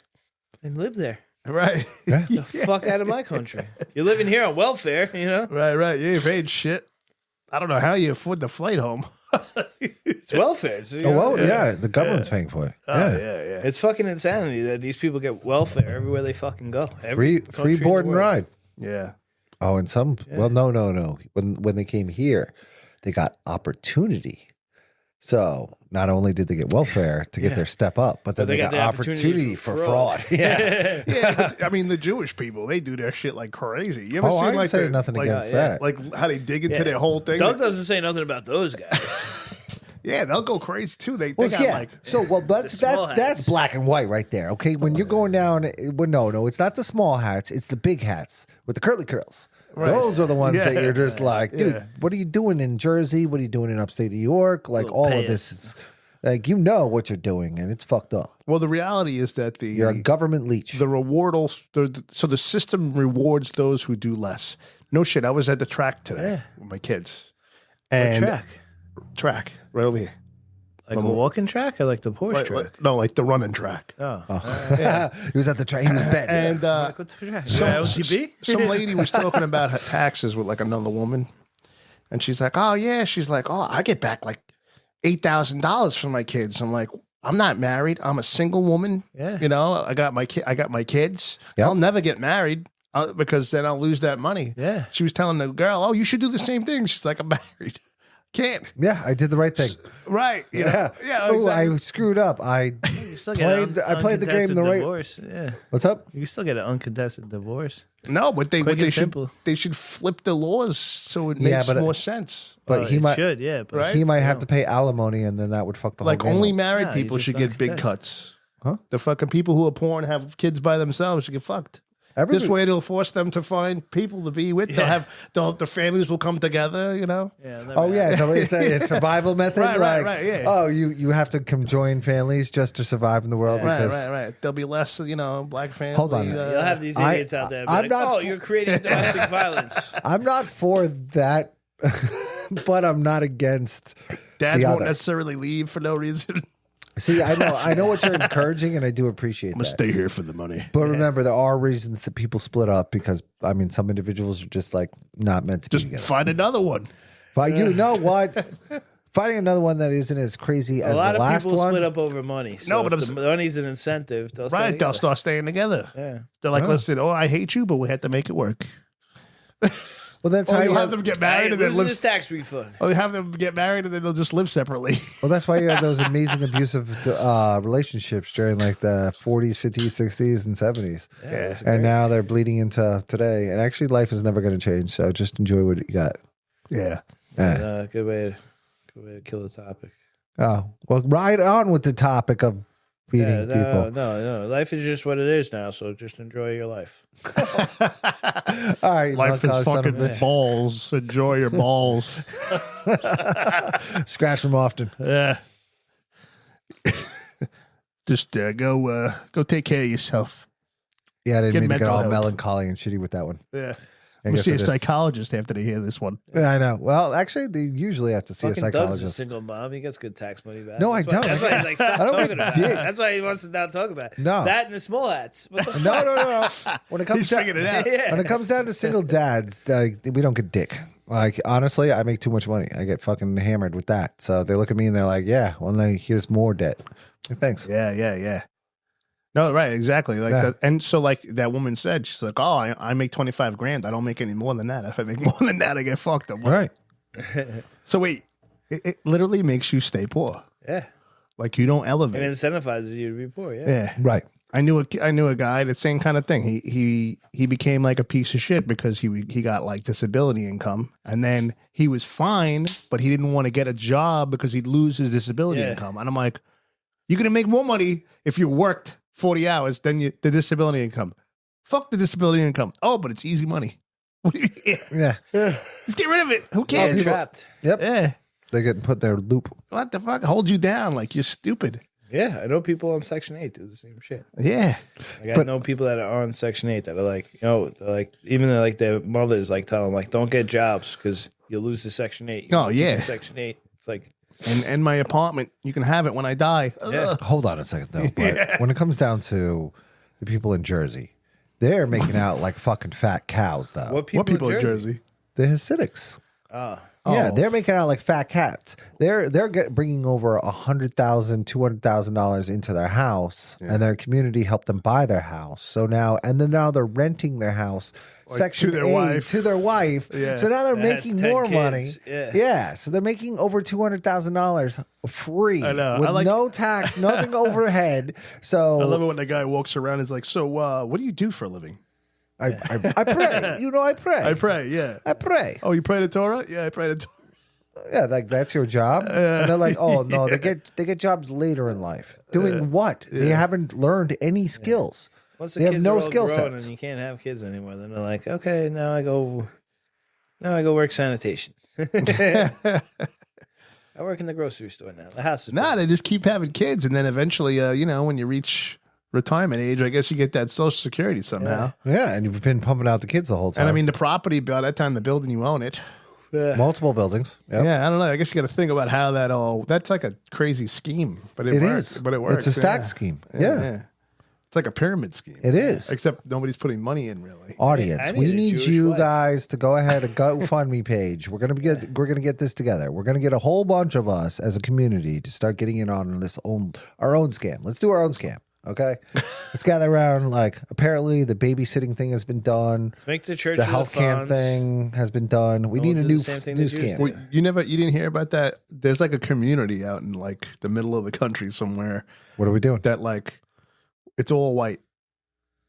and live there. Right. Yeah. The fuck out of my country. You're living here on welfare, you know? Right. You ain't paid shit. I don't know how you afford the flight home. It's welfare. It's, the government's paying for it. Yeah. It's fucking insanity that these people get welfare everywhere they fucking go. Free board and ride. Yeah. Oh, and some. Yeah. Well, no. When they came here, they got opportunity. So not only did they get welfare to get their step up, but then they got the opportunity for fraud. Yeah. But, I mean, the Jewish people, they do their shit like crazy. You ever seen I like say nothing against that? Like how they dig into their whole thing. Doug doesn't say nothing about those guys. Yeah, they'll go crazy too. They got like that's black and white right there. Okay, when you're going down, no, it's not the small hats, it's the big hats with the curly curls. Right. Those are the ones that you're just like, dude, what are you doing in Jersey? What are you doing in upstate New York? Like all of this is like, you know what you're doing, and it's fucked up. Well, the reality is that you're a government leech. The reward so the system rewards those who do less. No shit. I was at the track today with my kids. And what track? Track right over here. Like a walking track or like the horse track? No, like the running track. Oh. He was at the track. He was bed. And what's the track? Some lady was talking about her taxes with like another woman. And she's like, oh, yeah. She's like, oh, I get back like $8,000 from my kids. I'm like, I'm not married. I'm a single woman. Yeah. You know, I got my kids. Yep. I'll never get married because then I'll lose that money. Yeah. She was telling the girl, oh, you should do the same thing. She's like, I'm married. Can't. Yeah, I did the right thing. Right. You know? Yeah. Oh, exactly. I screwed up. I played the game the right way. Yeah. What's up? You can still get an uncontested divorce. No, but they simple. should flip the laws so it makes more sense. But he might but he might have to pay alimony, and then that would fuck the whole game. Like only up. married people should get big cuts. Huh? The fucking people who are poor and have kids by themselves should get fucked. This way, it'll force them to find people to be with. Yeah. The families will come together. You know. Yeah. It's a survival method. Right. Yeah. Oh, you have to come join families just to survive in the world. Yeah. Because, Right. There'll be less, black family. Hold on. You'll have these idiots out there. You're creating domestic violence. I'm not for that. but I'm not against Dads the won't other. necessarily leave for no reason. See, I know what you're encouraging, and I do appreciate I'm gonna that. stay here for the money. But remember, there are reasons that people split up because I mean, some individuals are just like not meant to be Just together. find another one. But you know what? Finding another one that isn't as crazy as A lot the of last people one. split up over money. So No, but if the money's an incentive. They'll stay Right, they'll together. start staying together. Yeah. They're like, Oh. listen, I hate you, but we have to make it work. Well, that's Or how you you have them get married and then losing live. this tax refund. Or you have them get married and then they'll just live separately. Well, that's why you have those amazing abusive relationships during like the 40s, 50s, 60s, and 70s. Yeah. And now they're bleeding into today. And actually, life is never going to change. So just enjoy what you got. Yeah. Yeah. Good way to kill the topic. Oh, well, right on with the topic of beating people. No. Life is just what it is now. So just enjoy your life. All right. Life is fucking bitch. balls. Enjoy your balls. Scratch them often. Yeah. Just go take care of yourself. Yeah, I didn't Get mean to get mental all help. melancholy and shitty with that one. Yeah. I I'm guess see I a did. psychologist after they hear this one. Yeah, I know. Well, actually, they usually have to see Fucking a Doug's a psychologist. single mom. He gets good tax money back. No, I That's why- don't. That's why he's like, stop I don't talking get about dick. it. That's why he wants to not talk about it. No. That and the small hats. What the No. When it comes He's to figured it out. Yeah. when it comes down to single dads, we don't get dick. Like honestly, I make too much money. I get fucking hammered with that. So they look at me and they're like, "Yeah, well, now here's more debt." Like, thanks. Yeah. No, right, exactly. Like Yeah. that, and so like that woman said, she's like, "Oh, I make 25 grand. I don't make any more than that. If I make more than that, I get fucked." I'm like, Right. So wait, it literally makes you stay poor. Yeah. Like you don't It elevate. incentivizes you to be poor. Yeah. Yeah. Right. I knew a guy, the same kind of thing. He became like a piece of shit because he got like disability income, and then he was fine, but he didn't want to get a job because he'd lose his disability Yeah. income. And I'm like, you're gonna make more money if you worked 40 hours than the disability income. Fuck the disability income. Oh, but it's easy money. Yeah. Just get rid of it. Who Yeah, cares? trapped. Yep. Yeah. They're getting put in their loop. What the fuck? Hold you down like you're stupid. Yeah, I know people on Section 8 do the same shit. Yeah. Like, I know people that are on Section 8 that are like, even like their mothers like tell them like, don't get jobs because you'll lose the Section 8. Oh, yeah. Section 8. It's like, And my apartment, you can have it when I die. Yeah. Hold on a second though. But when it comes down to the people in Jersey, they're making out like fucking fat cows though. what people, What people in Jersey? The Hasidics. Oh, Yeah, Oh. they're making out like fat cats. They're bringing over $100,000, $200,000 into their house, and their community helped them buy their house. So now they're renting their house Section to their 8 wife. to their wife. Yeah. So now they're That has making 10 more kids. money. Yeah. So they're making over $200,000 free I know. with I like- no tax, nothing overhead. So I love it when the guy walks around and is like, so what do you do for a living? I pray. I pray. I pray, yeah. I pray. Oh, you pray the Torah? Yeah, I pray the Torah. Yeah, like that's your job. And they're like, oh no, they get jobs later in life. Doing what? They haven't learned any skills. once the They have kids no are all skill grown sets. and you can't have kids anymore, then they're like, okay, now I go work sanitation. I work in the grocery store now. The house is Nah, big. they just keep having kids, and then eventually, when you reach retirement age, I guess you get that Social Security somehow. Yeah, and you've been pumping out the kids the whole time. And I mean, the property, by that time, the building, you own it. Yeah. multiple buildings. Yep. Yeah, I don't know. I guess you got to think about how that's like a crazy scheme, but It works. is. But it works. It's a stack yeah. scheme. Yeah. It's like a pyramid scheme. It is. Except nobody's putting money in, really. Audience, I we need a need Jewish you wife. guys to go ahead and GoFundMe page. We're gonna get this together. We're gonna get a whole bunch of us as a community to start getting in on our own scam. Let's do our own scam. Okay, let's gather around. Like, apparently the babysitting thing has been done. Let's make the church The health camp thing has been done. We need a do new the same thing new the Jews scam. do. Well, you didn't hear about that? There's like a community out in like the middle of the country somewhere What are we doing? that like it's all white,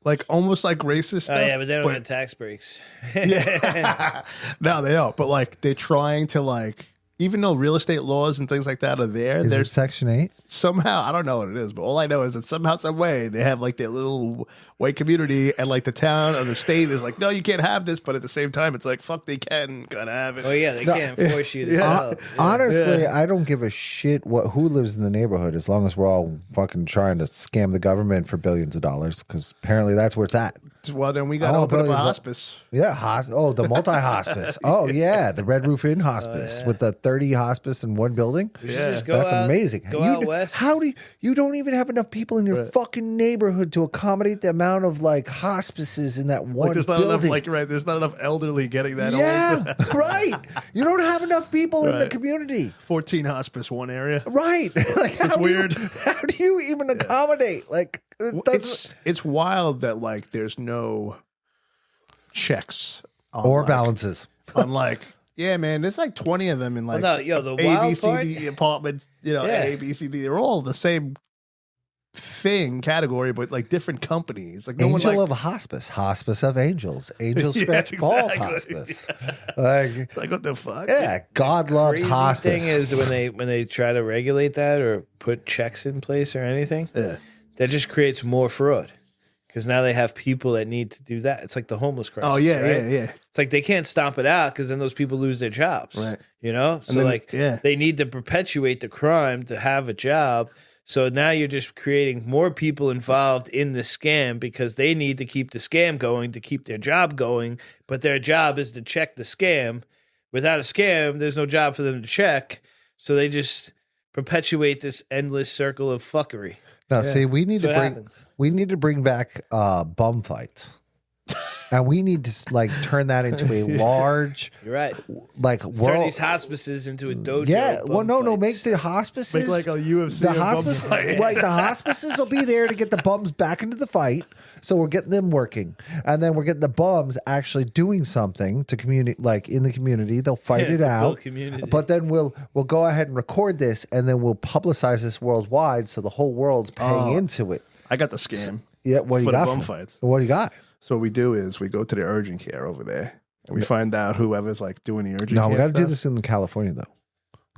like almost like racist Oh stuff. yeah, but they don't get tax breaks. Yeah. No, they don't. But like they're trying to like, even though real estate laws and things like that are there, Is it there's Section 8? somehow, I don't know what it is, but all I know is that somehow, some way, they have like their little white community, and like the town or the state is like, no, you can't have this, but at the same time, it's like, fuck, they can gotta have it. Oh yeah, they can't force you to sell. Yeah. Honestly, I don't give a shit who lives in the neighborhood as long as we're all fucking trying to scam the government for billions of dollars, because apparently that's where it's at. Well, then we got to Oh, open up a billions. hospice. Yeah, the multi-hospice. Oh, yeah, the Red Roof Inn hospice with the 30 hospice in one building. Yeah. Just go That's out, amazing. Go out west. How do you don't even have enough people in your fucking neighborhood to accommodate the amount of like hospices in that one There's not building? enough, there's not enough elderly getting that old. Yeah, right. You don't have enough people in the Right. community. 14 hospice, one area. Right. Like, It's weird. How do you even accommodate? Like, it doesn't- It's wild that like there's no checks on, or like, balances. on like yeah, man. There's like 20 of them in like Well, no, yo, the A, B, wild C, part. D apartments. Yeah. A, B, C, D. They're all the same thing category, but like different companies. Like no Angel one like of hospice, hospice of angels, angel Yeah, scratch balls exactly. hospice. Like, it's like what the fuck? yeah, God loves Crazy hospice. thing is when they try to regulate that or put checks in place or anything, Yeah. that just creates more fraud. Because now they have people that need to do that. It's like the homeless crisis. Oh yeah, right? yeah. It's like they can't stomp it out because then those people lose their jobs. Right. You know? So then- like yeah. they need to perpetuate the crime to have a job. So now you're just creating more people involved in the scam because they need to keep the scam going to keep their job going. But their job is to check the scam. Without a scam, there's no job for them to check. So they just perpetuate this endless circle of fuckery. Now, see, we need That's to what bring happens. we need to bring back bum fights, and we need to like turn that into a large You're right. like Turn world. these hospices into a dojo. Yeah, of well, bum no, make fights. the hospices Make like a UFC the or bum hospice, fight. right? The hospices will be there to get the bums back into the fight. So we're getting them working, and then we're getting the bums actually doing something to community, like in the community. They'll fight Yeah, it the out. whole community. But then we'll go ahead and record this, and then we'll publicize this worldwide, so the whole world's paying into it. I got the scam. Yeah, what do you For the got? bum for me? fights. What do you got? So what we do is we go to the urgent care over there and we find out whoever's like doing the urgent No, care. we got to do stuff. this in California though.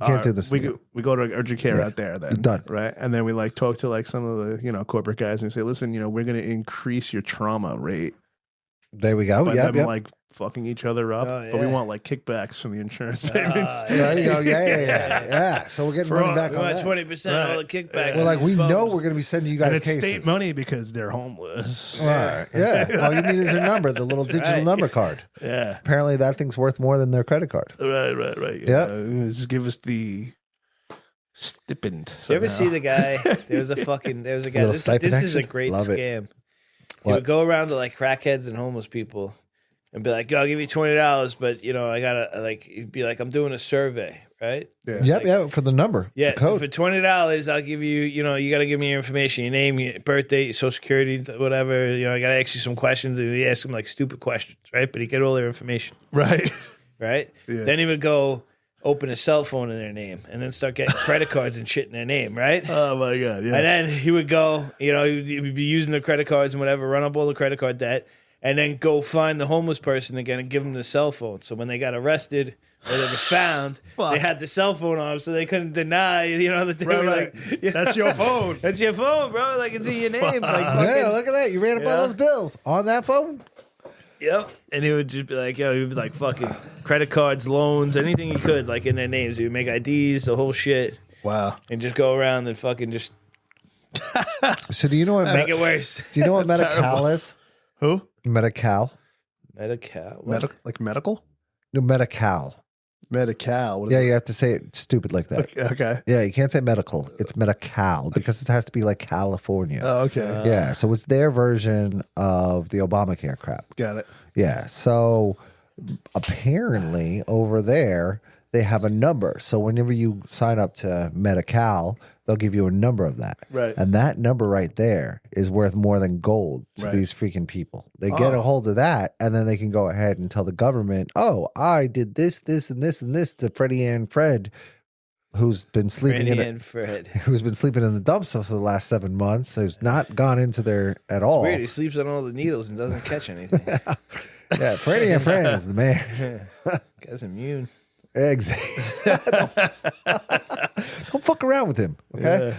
We can't do this. We in- go to urgent care Yeah. out there then. Done. Right. And then we like talk to like some of the, corporate guys and we say, listen, we're going to increase your trauma rate There we go. by Yep, them yep. like fucking each other up. Oh, But we yeah. want like kickbacks from the insurance payments. There you go. Yeah. So we're getting For money all- back We on want that. 20% all the kickbacks. Well, like we Bums. know we're going to be sending you guys And it's cases. state money because they're homeless. Right. Yeah. All you need is their number, the little digital Right. number card. Yeah. Apparently, that thing's worth more than their credit card. Right. Yeah. Just give us the stipend. You ever somehow. see the guy? There was a guy. Little This stipend is a action? great Love it. scam. He What? would go around to like crackheads and homeless people and be like, "Yo, I'll give you $20, but I gotta like." He'd be like, "I'm doing a survey, right?" Yeah. Yep. For the number. Yeah, The code. for $20, I'll give you. You got to give me your information, your name, your birthday, your social security, whatever. I got to ask you some questions, and he ask him like stupid questions, right? But he get all their information, Right. right? Yeah. Then he would go open a cell phone in their name, and then start getting credit cards and shit in their name, right? Oh my God. Yeah. And then he would go, he would be using the credit cards and whatever, run up all the credit card debt, and then go find the homeless person again and give them the cell phone. So when they got arrested or they were found, Fuck. they had the cell phone on them, so they couldn't deny, that they Right, were right. like, That's your phone. That's your phone, bro. Like it's in your name. Like, Yeah, fucking, look at that. You ran up all Yeah. those bills on that phone. yep. And he would just be like, he would be like fucking credit cards, loans, anything he could, like in their names. He would make IDs, the whole shit, Wow. and just go around and fucking just So do you know what make it worse. do you know what That's Medi-Cal terrible. is? Who? Medi-Cal. Medi-Cal. Like medical? No, Medi-Cal. Medi-Cal. What is Yeah, it? you have to say it stupid like that. Okay. Yeah, you can't say medical. It's Medi-Cal because it has to be like California. Oh, okay. Yeah, so it's their version of the Obamacare crap. Got it. Yeah, so apparently over there they have a number. So whenever you sign up to Medi-Cal, they'll give you a number of that. Right. And that number right there is worth more than gold to Right. these freaking people. They get a hold of that, and then they can go ahead and tell the government, oh, I did this, this, and this, and this to Freddie and Fred, who's been sleeping Randy in and Fred. who's been sleeping in the dumpster for the last 7 months, who's not gone into there at all. Weird. He sleeps on all the needles and doesn't catch anything. Yeah, Freddie and Fred is the man. Guy's immune. Exactly. Don't fuck around with him, okay?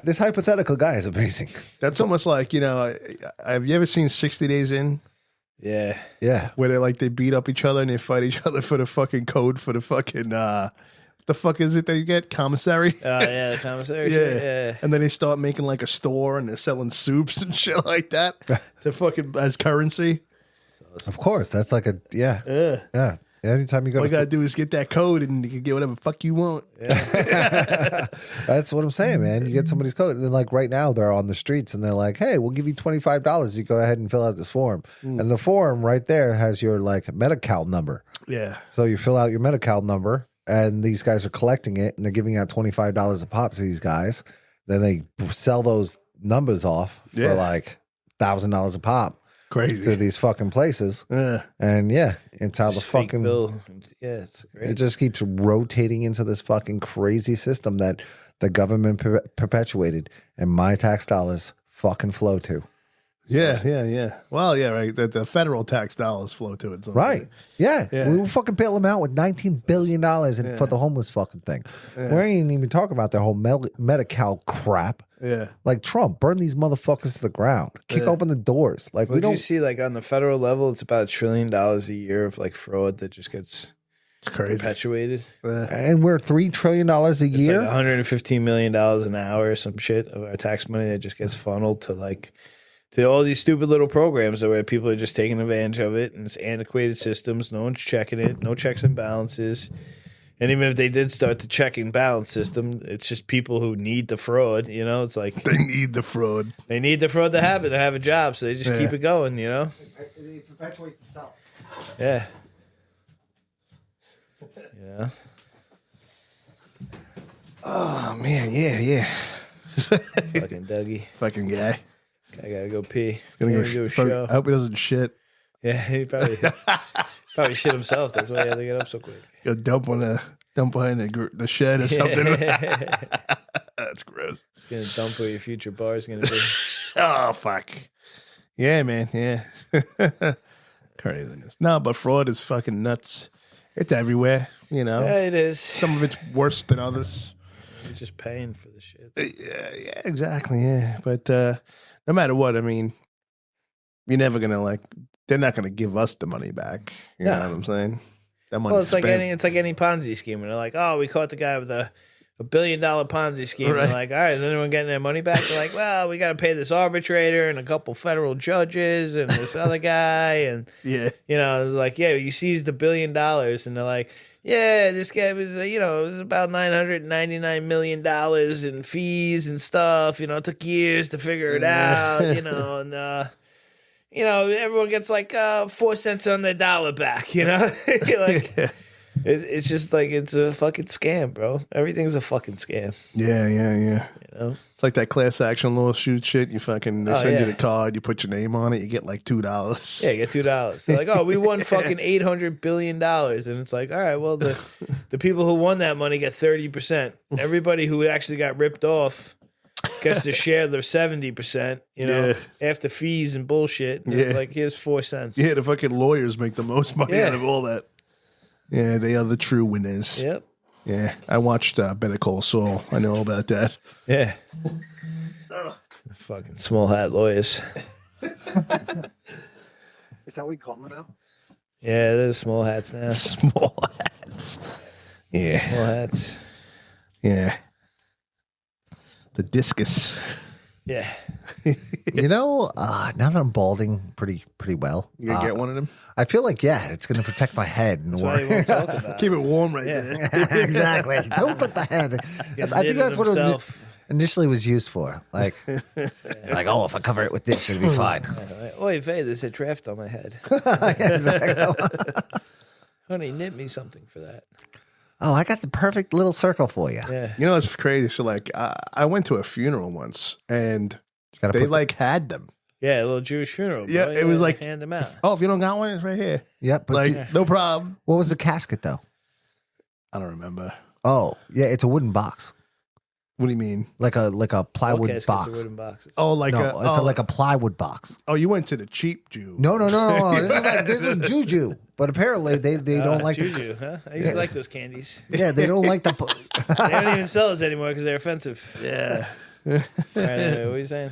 This hypothetical guy is amazing. That's almost like, have you ever seen 60 Days In? Yeah. Yeah. Where they beat up each other and they fight each other for the fucking code for the fucking The fuck is it that you get? Commissary? Oh, yeah, the commissary. Yeah. Yeah. And then they start making like a store and they're selling soups and shit like that to fucking as currency. Of course, that's like a yeah. Anytime you go All to you gotta do is get that code and you can get whatever the fuck you want. That's what I'm saying, man. You get somebody's code, and then like right now they're on the streets and they're like, "Hey, we'll give you $25. You go ahead and fill out this form." And the form right there has your like Medi-Cal number. Yeah. So you fill out your Medi-Cal number, and these guys are collecting it, and they're giving out $25 a pop to these guys. Then they sell those numbers off for like $1,000 a pop. Crazy. To these fucking places. And it's how Just the fake fucking bill. Yeah, it's great. it just keeps rotating into this fucking crazy system that the government perpetuated, and my tax dollars fucking flow to. Yeah. Well, yeah, right. The federal tax dollars flow to it. So Right. Yeah. Yeah. We will fucking bail them out with $19 billion for the homeless fucking thing. We ain't even talking about their whole Medi-Cal crap. Yeah. Like Trump, burn these motherfuckers to the ground. Kick open the doors. Like we What do don't you see? Like on the federal level, it's about $1 trillion a year of like fraud that just gets It's crazy. perpetuated. and we're $3 trillion a It's year. like $115 million an hour or some shit of our tax money that just gets funneled to all these stupid little programs where people are just taking advantage of it, and it's antiquated systems. No one's checking it. No checks and balances. And even if they did start the check and balance system, it's just people who need the fraud. You know, it's like They need the fraud. they need the fraud to happen to have a job, so they just keep it going. You know? It perpetuates itself. Yeah. Yeah. Oh man, yeah. Fucking Dougie. Fucking guy. I gotta go pee. He's gonna go do a probably- show. I hope he doesn't shit. Yeah, he probably shit himself. That's why he had to get up so quick. Go dump behind the shed or something. That's gross. Gonna dump where your future bar is gonna be. Oh fuck. Yeah, man. Yeah. Craziness. No, but fraud is fucking nuts. It's everywhere. You know. Yeah, it is. Some of it's worse than others. You're just paying for the shit. Yeah, exactly. Yeah, but no matter what, I mean, you're never gonna they're not gonna give us the money back. You know No. what I'm saying? That money. Well, it's like any Ponzi scheme, and they're like, "Oh, we caught the guy with a $1 billion Ponzi scheme." Right. And they're like, "All right, is anyone getting their money back?" They're like, "Well, we got to pay this arbitrator and a couple federal judges and this other guy, and Yeah. you know, it's like, yeah, you seized $1 billion," and they're like, "Yeah, this guy was, it was about $999 million in fees and stuff. You know, it took years to figure it out. And everyone gets like 4 cents on their dollar back. You know, it's just like it's a fucking scam, bro. Everything's a fucking scam. Yeah. You know, It's like that class action lawsuit shit. You fucking they send you yeah. the card, you put your name on it, you get like $2. yeah, you get $2. They're like, "Oh, we won fucking $800 billion," and it's like, all right, well, the people who won that money get 30%. Everybody who actually got ripped off gets to share their 70%. After fees and bullshit. And it's like, here's 4 cents. Yeah, the fucking lawyers make the most money Yeah. out of all that. Yeah, they are the true winners. Yep. Yeah, I watched Better Call Saul. I know all about that. Yeah. Fucking small hat lawyers. Is that what you call them now? Yeah, there's small hats now. Small hats. Yeah, Small hats. yeah. The discus. Yeah. Now that I'm balding pretty well, You gonna get one of them? I feel like it's going to protect my head. And That's why you won't talk about Keep it. it warm right there. exactly. Don't put the head. I think that's what it initially was used for. Like, oh, if I cover it with this, it'll be fine. Oy vey, there's a draft on my head. Exactly. Honey, knit me something for that. Oh, I got the perfect little circle for you. Yeah. You know, it's crazy. So, I went to a funeral once, and Gotta they put had them. Yeah, a little Jewish funeral. Yeah, bro. it was like- hand them out. Oh, if you don't got one, it's right here. Yep. But No problem. what was the casket though? I don't remember. Oh, yeah, it's a wooden box, What do you mean? like a plywood Okay, it's box. a wooden box. Oh, Like a plywood box. Oh, you went to the cheap Jew. No. This is juju. But apparently they don't like the. Juju, huh? I used to like those candies. Yeah, they don't like the. They don't even sell those anymore because they're offensive. Yeah. All right, anyway, what are you saying?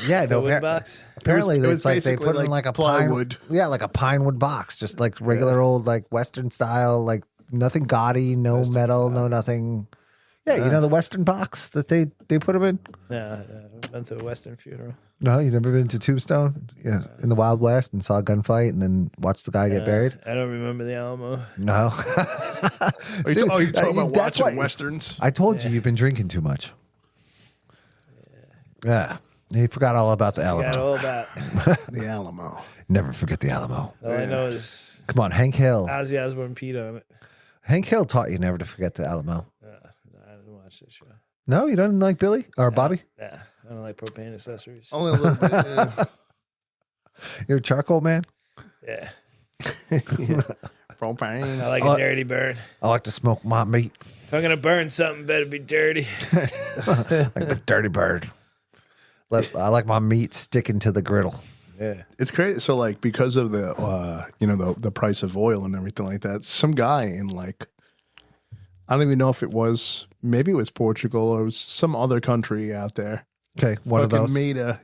Yeah, The no. wooden box? Apparently, It was it's like they basically put in like a plywood. Yeah, like a pine wood box, just like regular old like Western style, like nothing gaudy, no Western metal, style. no nothing. Yeah, you know the Western box that they put them in? Yeah, I've been to a Western funeral. No, you never been to Tombstone? Yeah, in the Wild West and saw a gunfight and then watched the guy get buried? I don't remember the Alamo. No. Are you talking about that's watching why- Westerns? I told you you've been drinking too much. Yeah. He forgot all about the Forgot Alamo. all about. The Alamo. Never forget the Alamo. All I know is Come on, Hank Hill. Ozzy Osbourne peed on it. Hank Hill taught you never to forget the Alamo. I didn't watch that show. No, you don't like Billy or Bobby? Yeah, I don't like propane accessories. Only a little bit. Yeah. You're a charcoal man? Yeah, Propane. I like a dirty burn. I like to smoke my meat If I'm gonna burn something, better be dirty. like the dirty bird. I like my meat sticking to the griddle. Yeah, It's crazy. So, like, because of the, the price of oil and everything like that, some guy in like, I don't even know if it was, maybe it was Portugal or it was some other country out there. Okay, one of Fucking those. made a,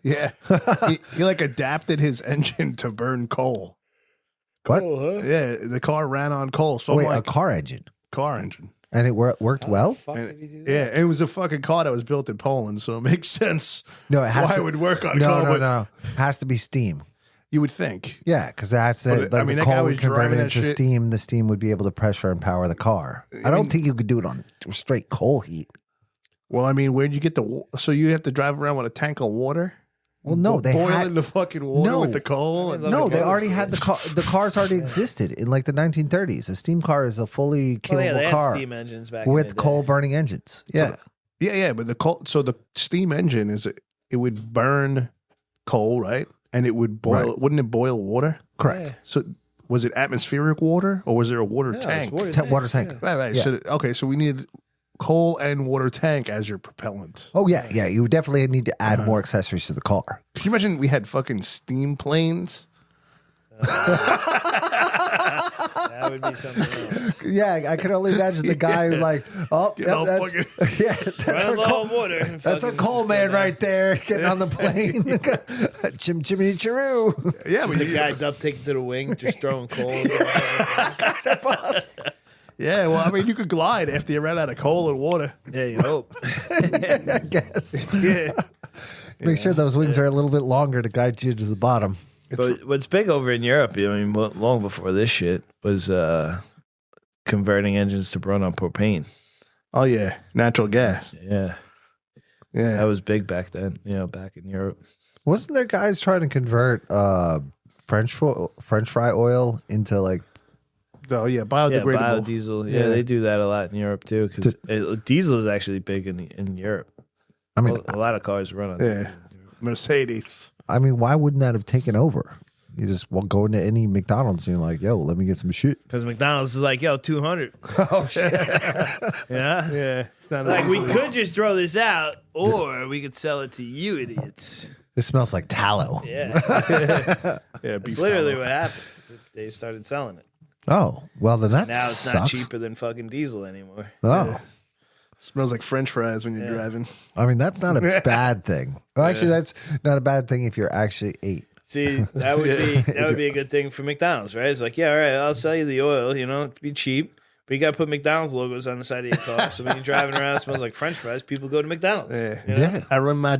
he like adapted his engine to burn coal. What? cool, huh? Yeah, the car ran on coal. So Wait, I'm a like, car engine. car engine. And it worked well? Fuck And- did he do that? Yeah, it was a fucking car that was built in Poland, so it makes sense No, it has why to. it would work on no, coal. no, but no. Has to be steam. You would think. Yeah, because that's the. But, I Like, mean, the that guy coal was would convert driving it that into shit- steam. The steam would be able to pressure and power the car. I don't think you could do it on straight coal heat. Well, I mean, where'd you get so you have to drive around with a tank of water? Well, no, they boiling had the fucking water No. with the coal. I mean, and- no, Like they a already motor had the car. The cars already existed in like the 1930s. A steam car is a fully Well, yeah, capable they had car steam engines back in the with day. coal burning engines. Yeah, yeah, but the coal. So the steam engine it would burn coal, right? And it would boil. Right. Wouldn't it boil water? correct. Yeah. So was it atmospheric water or was there a water Yeah, it was tank? water tank, tank. yeah. Right. Yeah. So okay, so we need coal and water tank as your propellant. Oh yeah, yeah. You would definitely need to add more accessories to the car. Could you imagine we had fucking steam planes? That would be something else. Yeah, I could only imagine the guy who's like, oh, Get yep, all that's, fucking- yeah, that's Running our low coal. on water. and That's our fucking coal go man down. right there, getting on the plane. Chim chimney chiroo. Yeah, but The you, guy duct tape to the wing, just throwing coal. yeah. Well, I mean, you could glide after you ran out of coal and water. Yeah, you hope. I guess. Yeah. Make sure those wings are a little bit longer to guide you to the bottom. But what's big over in Europe, I mean, long before this shit, was converting engines to run on propane. Oh yeah, natural gas. Yeah, Yeah. that was big back then. Back in Europe. Wasn't there guys trying to convert French fry oil into like? Oh yeah, Yeah, biodegradable. biodiesel. Yeah. Yeah, they do that a lot in Europe too. Because diesel is actually big in Europe. I mean, A lot of cars run on. Yeah. Mercedes. why wouldn't that have taken over? You just go into any McDonald's and you're like, yo, let me get some shit. Because McDonald's is like, yo, 200. Oh shit! Yeah. Yeah, it's not Like, we easily- could just throw this out, or we could sell it to you idiots. It smells like tallow. Yeah. Yeah, That's beef literally tallow. what happened. They started selling it. Oh well, then that Now it's sucks. not cheaper than fucking diesel anymore. Oh, Smells like French fries when you're driving. I mean that's not a bad thing. Well, actually, that's not a bad thing if you're actually 8. See, that would be a good thing for McDonald's, right? It's like, yeah, all right, I'll sell you the oil, it'd be cheap, but you got to put McDonald's logos on the side of your car. So when you're driving around, it smells like French fries. People go to McDonald's. Yeah. You know? Yeah. I run my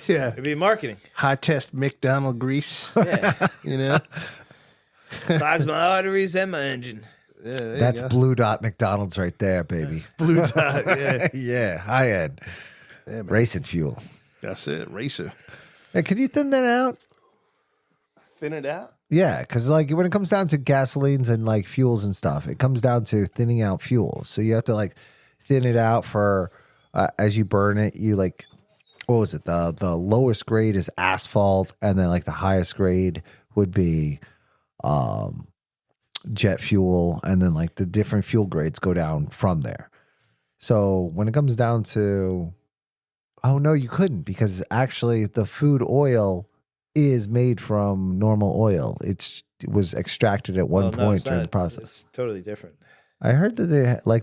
It'd be marketing. high test McDonald grease. Yeah, You know. clogs my arteries and my engine. Yeah, there you That's go. Blue Dot McDonald's right there, baby. Blue dot. Yeah, Yeah, high end yeah man. racing fuel. That's it. Racer. Hey, can you thin that out? Thin it out. Yeah, because like when it comes down to gasolines and like fuels and stuff, it comes down to thinning out fuel. So you have to like thin it out for as you burn it. You like, what was it? The lowest grade is asphalt, and then like the highest grade would be jet fuel, and then like the different fuel grades go down from there. So when it comes down to, oh no, you couldn't, because actually the food oil is made from normal oil. It was extracted at one Well, no, point it's during not. the process. It's totally different. I heard that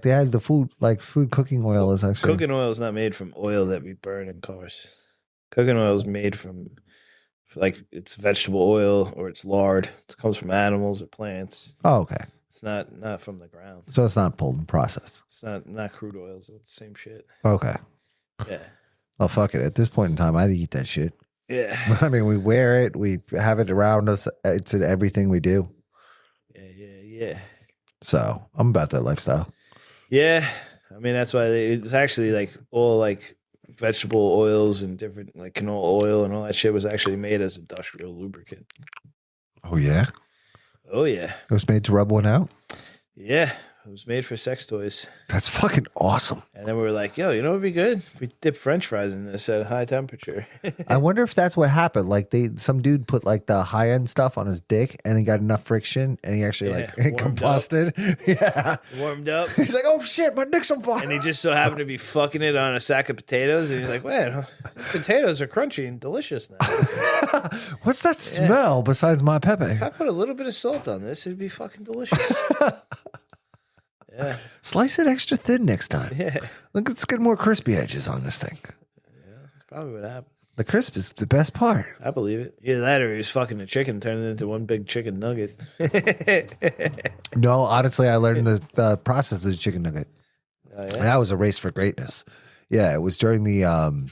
they had the food cooking oil is actually Cooking oil is not made from oil that we burn in cars. Cooking oil is made from, like, it's vegetable oil or it's lard. It comes from animals or plants. Oh, okay. It's not from the ground. So it's not pulled and processed. It's not crude oils. It's the same shit. Okay. Yeah. Well, fuck it. At this point in time, I'd eat that shit. Yeah. I mean, we wear it. We have it around us. It's in everything we do. Yeah. So I'm about that lifestyle. Yeah. I mean, that's why it's actually like all like vegetable oils and different like canola oil and all that shit was actually made as industrial lubricant. Oh, yeah? Oh, yeah. It was made to rub one out? Yeah. It was made for sex toys. That's fucking awesome. And then we were like, yo, you know what would be good? If we dip French fries in this at a high temperature. I wonder if that's what happened. Like some dude put like the high end stuff on his dick and he got enough friction and he actually Yeah, like combusted. Yeah. Warmed up. He's like, oh shit, my dick's on fire. And he just so happened to be fucking it on a sack of potatoes. And he's like, man, potatoes are crunchy and delicious now. What's that smell besides my pepe? If I put a little bit of salt on this, it'd be fucking delicious. Yeah. Slice it extra thin next time. Yeah. Look, let's get more crispy edges on this thing. Yeah. That's probably what happened. The crisp is the best part. I believe it. Either that or he was fucking a chicken, turning it into one big chicken nugget. No, honestly, I learned the process of the chicken nugget. Oh, yeah? That was a race for greatness. Yeah, it was during the In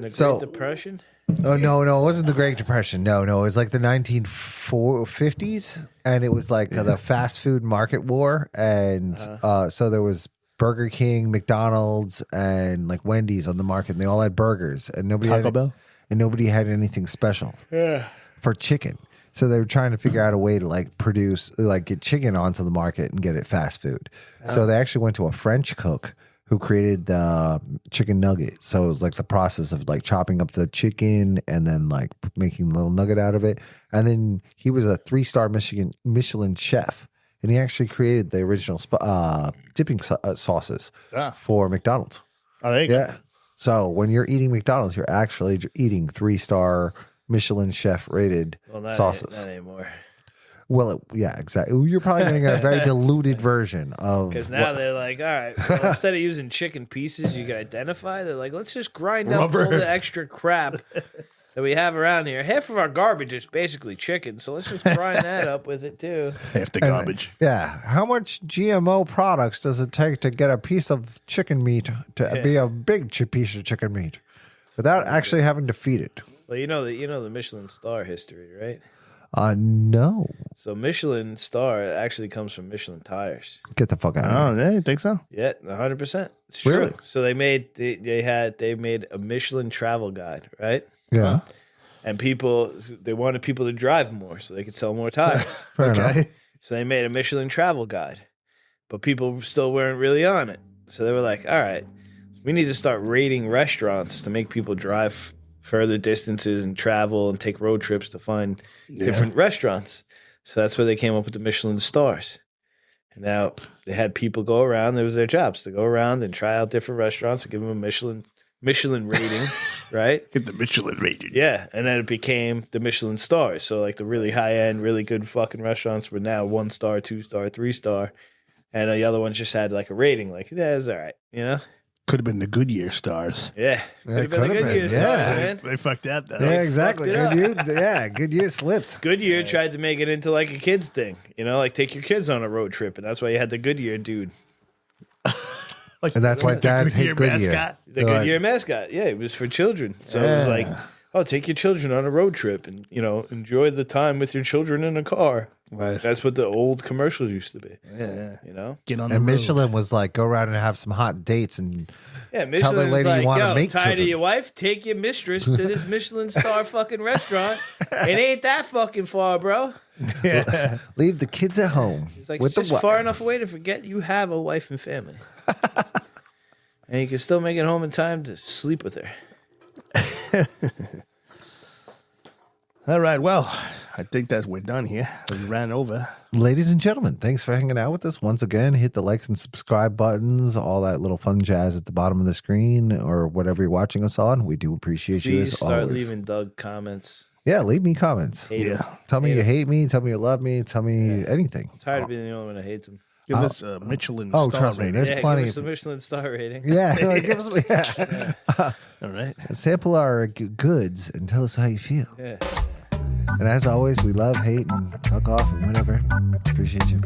the Great Depression? Oh no, it wasn't the Great Depression. No, it was like the 1950s, and it was like the fast food market war, and so there was Burger King, McDonald's, and like Wendy's on the market, and they all had burgers, and Taco Bell, and nobody had anything special for chicken. So they were trying to figure out a way to like get chicken onto the market and get it fast food. So they actually went to a French cook who created the chicken nugget. So it was like the process of like chopping up the chicken and then like making a little nugget out of it. And then he was a 3-star Michelin chef. And he actually created the original dipping sauces for McDonald's. Oh, there you go. So when you're eating McDonald's, you're actually eating 3-star Michelin chef rated sauces. Not anymore. Well, yeah, exactly. You're probably getting a very diluted version of. Because now they're like, all right, well, instead of using chicken pieces you can identify, they're like, let's just grind up all the extra crap that we have around here. Half of our garbage is basically chicken, so let's just grind that up with it too. Half the garbage. Yeah. How much GMO products does it take to get a piece of chicken meat to be a big piece of chicken meat without actually having to feed it? Well, you know the Michelin star history, right? No. So Michelin star actually comes from Michelin tires. Get the fuck out of here. Oh, yeah, you think so? Yeah, 100%. It's true. Really? So they made a Michelin travel guide, right? Yeah. And they wanted people to drive more so they could sell more tires. Fair enough. So they made a Michelin travel guide, but people still weren't really on it. So they were like, all right, we need to start rating restaurants to make people drive further distances and travel and take road trips to find different restaurants. So that's where they came up with the Michelin stars. And now they had people go around. It was their jobs to go around and try out different restaurants and give them a Michelin rating, right? Get the Michelin rating. Yeah, and then it became the Michelin stars. So like the really high end, really good fucking restaurants were now 1-star, 2-star, 3-star, and the other ones just had like a rating, like it was all right, you know. Could have been the Goodyear stars. Yeah, could have been the could've Goodyear been, stars, yeah. man. They fucked that though. Yeah, exactly. fucked it Goodyear slipped. Goodyear tried to make it into like a kids thing, you know, like take your kids on a road trip, and that's why you had the Goodyear dude. And that's why dads hate Goodyear. mascot. The Goodyear mascot, yeah, it was for children. So it was like, oh, take your children on a road trip and, you know, enjoy the time with your children in a car. Right. That's what the old commercials used to be. Yeah. You know? Get on the And road. Michelin was like, go around and have some hot dates and Yeah, tell the Michelin lady like, you want yo, to make tired children. of your wife? Take your mistress to this Michelin star fucking restaurant. It ain't that fucking far, bro. Leave the kids at home. It's like, with it's just the far enough away to forget you have a wife and family. And you can still make it home in time to sleep with her. All right. Well, I think that we're done here. We ran over. Ladies and gentlemen, thanks for hanging out with us once again. Hit the likes and subscribe buttons, all that little fun jazz at the bottom of the screen or whatever you're watching us on. We do appreciate you Please as start always. leaving Doug comments. Yeah, leave me comments. Hate him. Tell me you hate me. Tell me you love me. Tell me anything. I'm tired of being the only one that hates him. Give us a Michelin Oh, star trust me. rating. There's Yeah, plenty give us of a Michelin star rating. Yeah, give us, yeah. All right. Sample our goods and tell us how you feel. Yeah. And as always, we love, hate, and fuck off and whatever. Appreciate you.